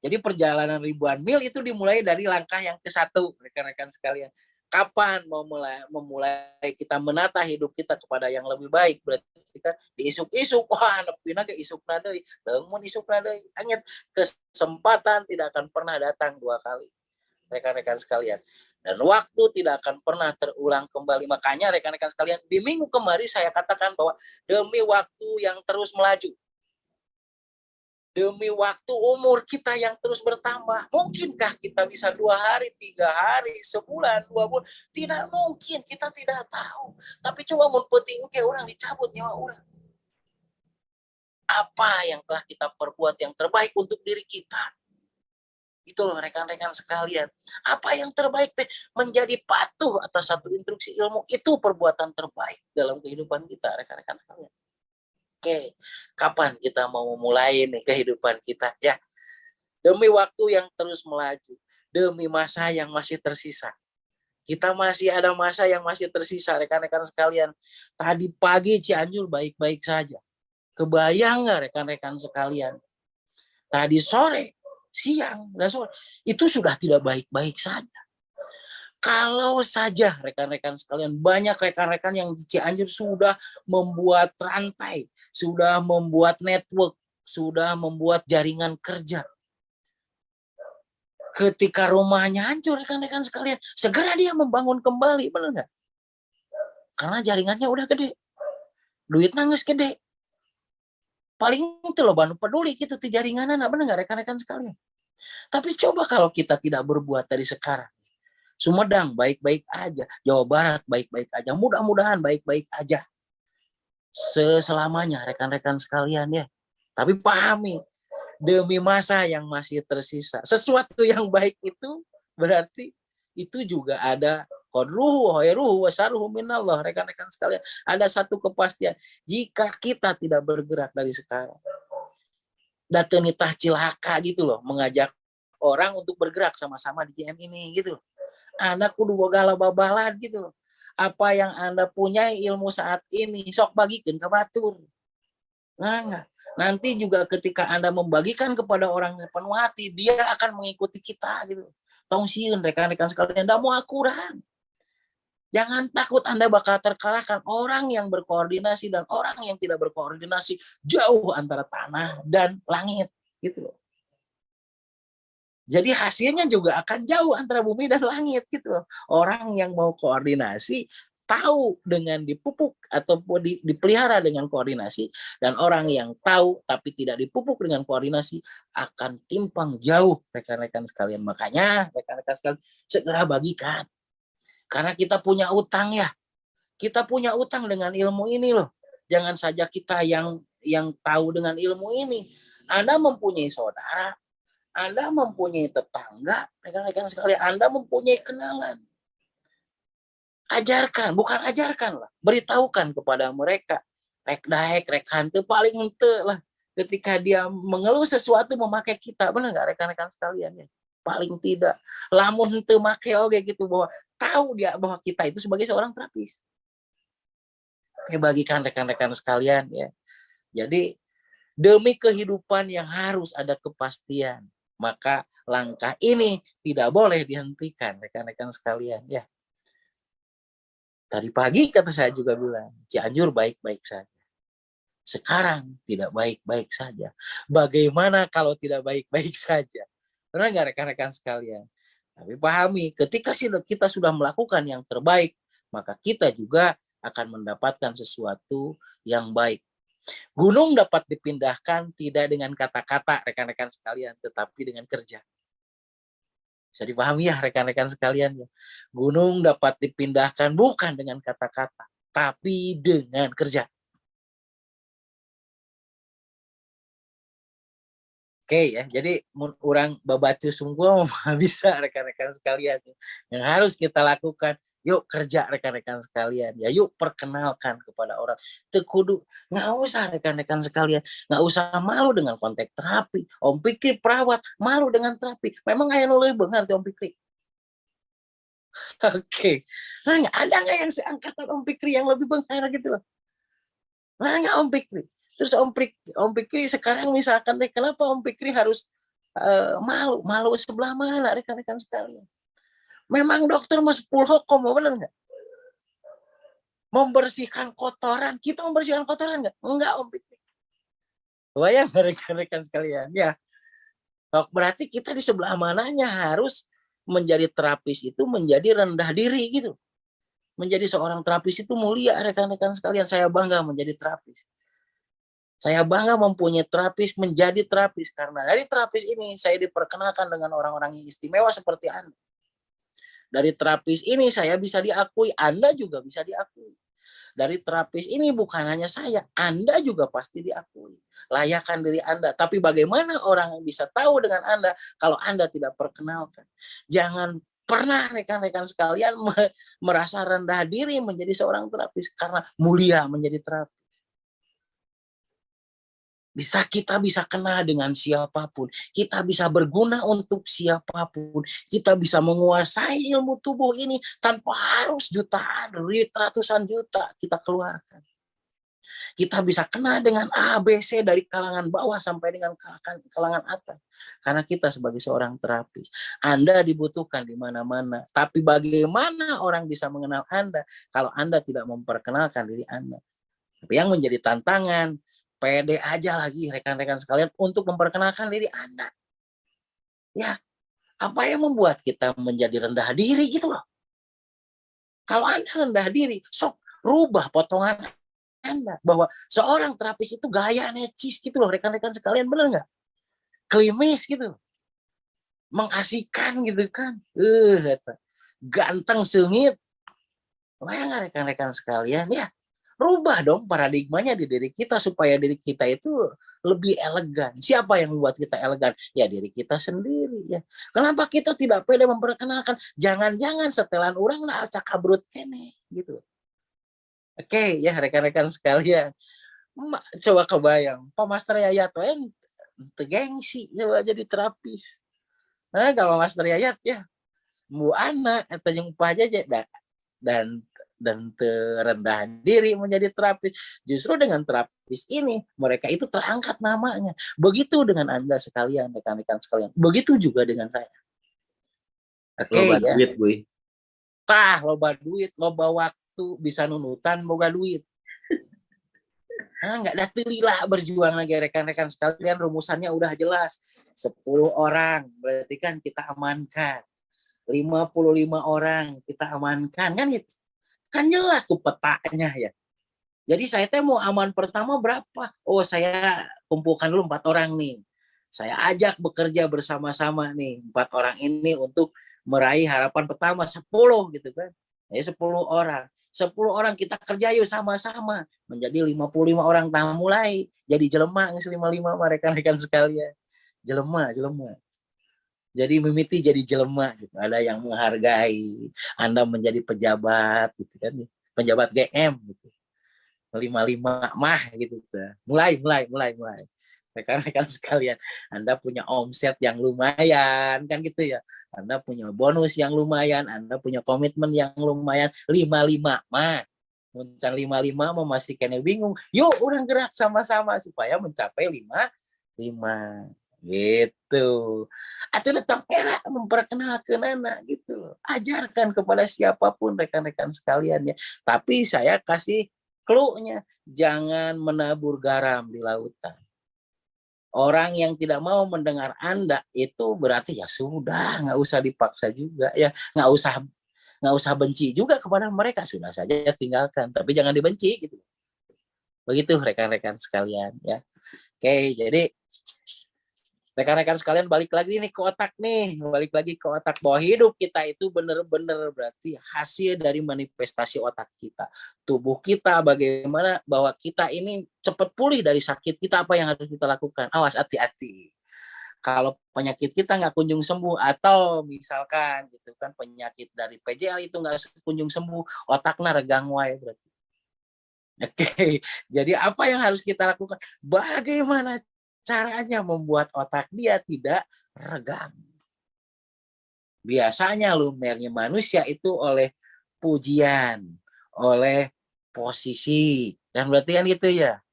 Jadi perjalanan ribuan mil itu dimulai dari langkah yang ke-1, rekan-rekan sekalian. Kapan mau memulai kita menata hidup kita kepada yang lebih baik? Berarti kita diisuk-isuk, wah nepina ge isukna deui. Mun isukna deui, ingat kesempatan tidak akan pernah datang 2 kali. Rekan-rekan sekalian. Dan waktu tidak akan pernah terulang kembali. Makanya rekan-rekan sekalian, di minggu kemarin saya katakan bahwa demi waktu yang terus melaju, demi waktu umur kita yang terus bertambah. Mungkinkah kita bisa 2 hari, 3 hari, sebulan, 2 bulan? Tidak mungkin, kita tidak tahu. Tapi coba mun penting kayak orang dicabut nyawa orang. Apa yang telah kita perbuat yang terbaik untuk diri kita? Itu loh rekan-rekan sekalian. Apa yang terbaik teh? Menjadi patuh atas satu instruksi ilmu. Itu perbuatan terbaik dalam kehidupan kita, rekan-rekan sekalian. Oke, kapan kita mau memulai nih kehidupan kita? Ya, demi waktu yang terus melaju, demi masa yang masih tersisa. Kita masih ada masa yang masih tersisa, rekan-rekan sekalian. Tadi pagi Cianjur baik-baik saja. Kebayang nggak rekan-rekan sekalian? Tadi sore, siang, dan sore, itu sudah tidak baik-baik saja. Kalau saja rekan-rekan sekalian, banyak rekan-rekan yang di Cianjur sudah membuat rantai, sudah membuat network, sudah membuat jaringan kerja. Ketika rumahnya hancur rekan-rekan sekalian, segera dia membangun kembali, benar nggak? Karena jaringannya udah gede, duit nangis gede. Paling itu loh Banu peduli gitu di jaringan, benar nggak rekan-rekan sekalian? Tapi coba kalau kita tidak berbuat dari sekarang. Sumedang baik-baik aja, Jawa Barat baik-baik aja, mudah-mudahan baik-baik aja selamanya rekan-rekan sekalian ya. Tapi pahami, demi masa yang masih tersisa, sesuatu yang baik itu berarti itu juga ada qadruhu khairuhu wa syarruhu minallah, rekan-rekan sekalian. Ada satu kepastian, jika kita tidak bergerak dari sekarang, datenitah cilaka gitu loh, mengajak orang untuk bergerak sama-sama di JM ini gitu loh. Anda kudu boga babalan gitu. Apa yang Anda punya ilmu saat ini, sok bagikan ke batur. Nah, nanti juga ketika Anda membagikan kepada orang penuh hati, dia akan mengikuti kita gitu. Tong sieun rekan-rekan sekalian, da mau akuran. Jangan takut Anda bakal terkalahkan. Orang yang berkoordinasi dan orang yang tidak berkoordinasi jauh antara tanah dan langit gitu loh. Jadi hasilnya juga akan jauh antara bumi dan langit gitu loh. Orang yang mau koordinasi tahu dengan dipupuk ataupun dipelihara dengan koordinasi, dan orang yang tahu tapi tidak dipupuk dengan koordinasi akan timpang jauh rekan-rekan sekalian. Makanya rekan-rekan sekalian segera bagikan. Karena kita punya utang ya. Kita punya utang dengan ilmu ini loh. Jangan saja kita yang tahu dengan ilmu ini. Anda mempunyai saudara, Anda mempunyai tetangga, rekan-rekan sekalian, Anda mempunyai kenalan. Ajarkan, bukan ajarkan lah, beritahukan kepada mereka. Rek daek, rek hante, paling hente lah. Ketika dia mengeluh sesuatu memakai kita, benar nggak rekan-rekan sekalian ya? Paling tidak, lamun hente make oge gitu, bahwa tahu dia bahwa kita itu sebagai seorang terapis. Oke, bagikan rekan-rekan sekalian ya. Jadi demi kehidupan yang harus ada kepastian, maka langkah ini tidak boleh dihentikan rekan-rekan sekalian ya. Tadi pagi kata saya juga bilang, Cianjur baik-baik saja. Sekarang tidak baik-baik saja. Bagaimana kalau tidak baik-baik saja? Pernah nggak rekan-rekan sekalian? Tapi pahami, ketika kita sudah melakukan yang terbaik, maka kita juga akan mendapatkan sesuatu yang baik. Gunung dapat dipindahkan tidak dengan kata-kata, rekan-rekan sekalian, tetapi dengan kerja. Bisa dipahami ya rekan-rekan sekalian ya. Gunung dapat dipindahkan bukan dengan kata-kata, tapi dengan kerja. Oke ya, jadi orang babacu sungguh bisa rekan-rekan sekalian. Yang harus kita lakukan, yuk kerja rekan-rekan sekalian. Ya yuk perkenalkan kepada orang. Tekudu, nggak usah rekan-rekan sekalian. Nggak usah malu dengan kontak terapi. Om Pikri perawat, malu dengan terapi. Memang ayah nulis benar Om Pikri. Oke. Nah, ada nggak yang seangkatan Om Pikri yang lebih benar gitu loh? Nah, nggak Om Pikri. Terus Om Pikri sekarang misalkan deh, kenapa Om Pikri harus malu sebelah mana rekan-rekan sekalian? Memang dokter mas 10 hukum, benar nggak? Membersihkan kotoran, kita membersihkan kotoran nggak? Enggak Om Pikri. Bayang rekan-rekan sekalian, ya. Berarti kita di sebelah mananya harus menjadi terapis itu menjadi rendah diri gitu. Menjadi seorang terapis itu mulia rekan-rekan sekalian. Saya bangga menjadi terapis. Saya bangga mempunyai terapis, menjadi terapis. Karena dari terapis ini saya diperkenalkan dengan orang-orang yang istimewa seperti Anda. Dari terapis ini saya bisa diakui, Anda juga bisa diakui. Dari terapis ini bukan hanya saya, Anda juga pasti diakui. Layakkan diri Anda. Tapi bagaimana orang yang bisa tahu dengan Anda kalau Anda tidak perkenalkan? Jangan pernah rekan-rekan sekalian merasa rendah diri menjadi seorang terapis karena mulia menjadi terapis. Kita bisa kenal dengan siapapun, kita bisa berguna untuk siapapun, kita bisa menguasai ilmu tubuh ini tanpa harus jutaan, ratusan juta kita keluarkan. Kita bisa kenal dengan A, B, C dari kalangan bawah sampai dengan kalangan atas. Karena kita sebagai seorang terapis, Anda dibutuhkan di mana-mana. Tapi bagaimana orang bisa mengenal Anda kalau Anda tidak memperkenalkan diri Anda? Tapi yang menjadi tantangan, pede aja lagi rekan-rekan sekalian untuk memperkenalkan diri Anda. Ya, apa yang membuat kita menjadi rendah diri gitu loh. Kalau Anda rendah diri, sok rubah potongan Anda bahwa seorang terapis itu gaya necis gitu loh rekan-rekan sekalian, bener nggak? Klimis gitu, mengasihkan gitu kan, ganteng sengit. Bayang nggak rekan-rekan sekalian ya? Rubah dong paradigmanya di diri kita supaya diri kita itu lebih elegan. Siapa yang membuat kita elegan? Ya diri kita sendiri ya. Kenapa kita tidak pede memperkenalkan? Jangan-jangan setelan orang lah cakabrut kene gitu. Oke ya rekan-rekan sekalian. Coba kebayang, Pak Master Yayat gengsi coba jadi terapis. Nah, kalau Master Yayat ya Bu Ana atau yang aja dan terendah diri menjadi terapis. Justru dengan terapis ini mereka itu terangkat namanya. Begitu dengan Anda sekalian, rekan-rekan sekalian. Begitu juga dengan saya. Oke ya. Duit, Boy. Loba duit, loba waktu, bisa nunutan boga duit. Nggak ada lila berjuang lagi rekan-rekan sekalian, rumusannya udah jelas. 10 orang berarti kan kita amankan. 55 orang kita amankan kan gitu. Kan jelas tuh petanya ya. Jadi saya mau aman pertama berapa? Oh saya kumpulkan dulu 4 orang nih. Saya ajak bekerja bersama-sama nih 4 orang ini untuk meraih harapan pertama 10 gitu kan. Ya 10 orang. 10 orang kita kerja yuk sama-sama. Menjadi 55 orang. Nah mulai jadi jelema 55 rekan-rekan sekalian. Jelema. Jadi mimiti jadi jelema gitu. Ada yang menghargai Anda menjadi pejabat gitu kan. Pejabat GM gitu. 55 mah gitu. Mulai. Rekan-rekan sekalian, Anda punya omset yang lumayan kan gitu ya. Anda punya bonus yang lumayan, Anda punya komitmen yang lumayan. 55 mah. Muncan 55 masih kena bingung. Yuk orang gerak sama-sama supaya mencapai 55 gitu. Atau datang era memperkenalkan anak gitu. Ajarkan kepada siapapun rekan-rekan sekalian ya. Tapi saya kasih clue-nya, jangan menabur garam di lautan. Orang yang tidak mau mendengar Anda itu berarti ya sudah, nggak usah dipaksa juga ya, nggak usah benci juga kepada mereka, sudah saja tinggalkan, tapi jangan dibenci gitu. Begitu rekan-rekan sekalian ya. Oke, jadi rekan-rekan sekalian balik lagi nih ke otak nih, balik lagi ke otak bahwa hidup kita itu benar-benar berarti hasil dari manifestasi otak kita. Tubuh kita bagaimana bahwa kita ini cepat pulih dari sakit kita, apa yang harus kita lakukan? Awas, hati-hati. Kalau penyakit kita nggak kunjung sembuh atau misalkan gitu kan penyakit dari PJL itu nggak kunjung sembuh, otaknya regang wae berarti. Oke, jadi apa yang harus kita lakukan? Bagaimana caranya membuat otak dia tidak regang? Biasanya lumernya manusia itu oleh pujian, oleh posisi, dan berarti kan gitu ya.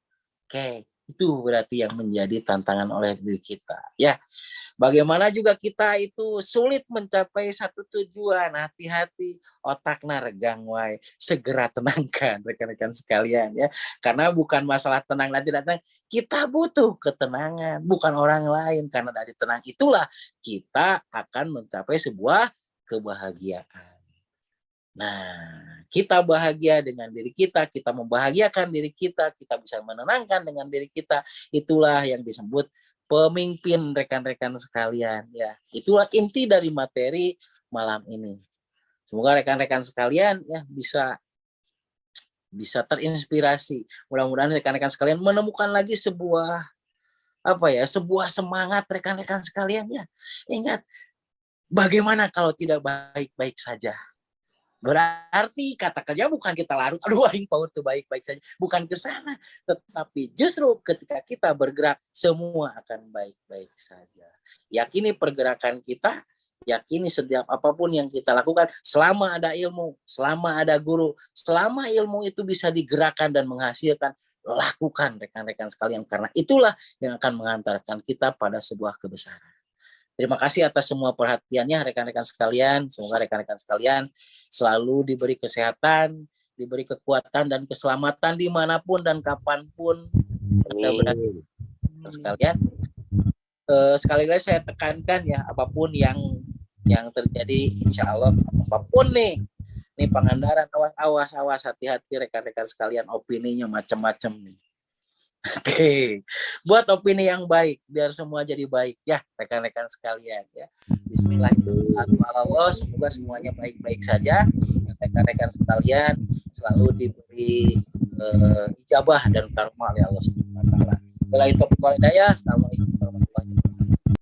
Oke, itu berarti yang menjadi tantangan oleh diri kita. Ya, bagaimana juga kita itu sulit mencapai satu tujuan, hati-hati, otakna regang wae, segera tenangkan rekan-rekan sekalian ya. Karena bukan masalah tenang dan tidak tenang, kita butuh ketenangan, bukan orang lain. Karena dari tenang itulah kita akan mencapai sebuah kebahagiaan. Nah, kita bahagia dengan diri kita membahagiakan diri kita bisa menenangkan dengan diri kita. Itulah yang disebut pemimpin rekan-rekan sekalian ya. Itulah inti dari materi malam ini. Semoga rekan-rekan sekalian ya bisa terinspirasi. Mudah-mudahan rekan-rekan sekalian menemukan lagi sebuah sebuah semangat rekan-rekan sekalian ya. Ingat, bagaimana kalau tidak baik-baik saja? Berarti kata kerja bukan kita larut, aduh aing power tuh baik-baik saja. Bukan ke sana. Tetapi justru ketika kita bergerak, semua akan baik-baik saja. Yakini pergerakan kita, yakini setiap apapun yang kita lakukan, selama ada ilmu, selama ada guru, selama ilmu itu bisa digerakkan dan menghasilkan, lakukan rekan-rekan sekalian. Karena itulah yang akan mengantarkan kita pada sebuah kebesaran. Terima kasih atas semua perhatiannya rekan-rekan sekalian. Semoga rekan-rekan sekalian selalu diberi kesehatan, diberi kekuatan dan keselamatan dimanapun dan kapanpun berada sekalian. Sekali lagi saya tekankan ya, apapun yang terjadi, insya Allah apapun nih Pangandaran, awas hati-hati rekan-rekan sekalian, opininya macam-macam nih. Oke, buat opini yang baik biar semua jadi baik ya rekan-rekan sekalian ya. Bismillahirrahmanirrahim. Semoga semuanya baik-baik saja. Rekan-rekan sekalian selalu diberi ijabah dan karma oleh Allah Subhanahu wa taala. Bila itu Assalamualaikum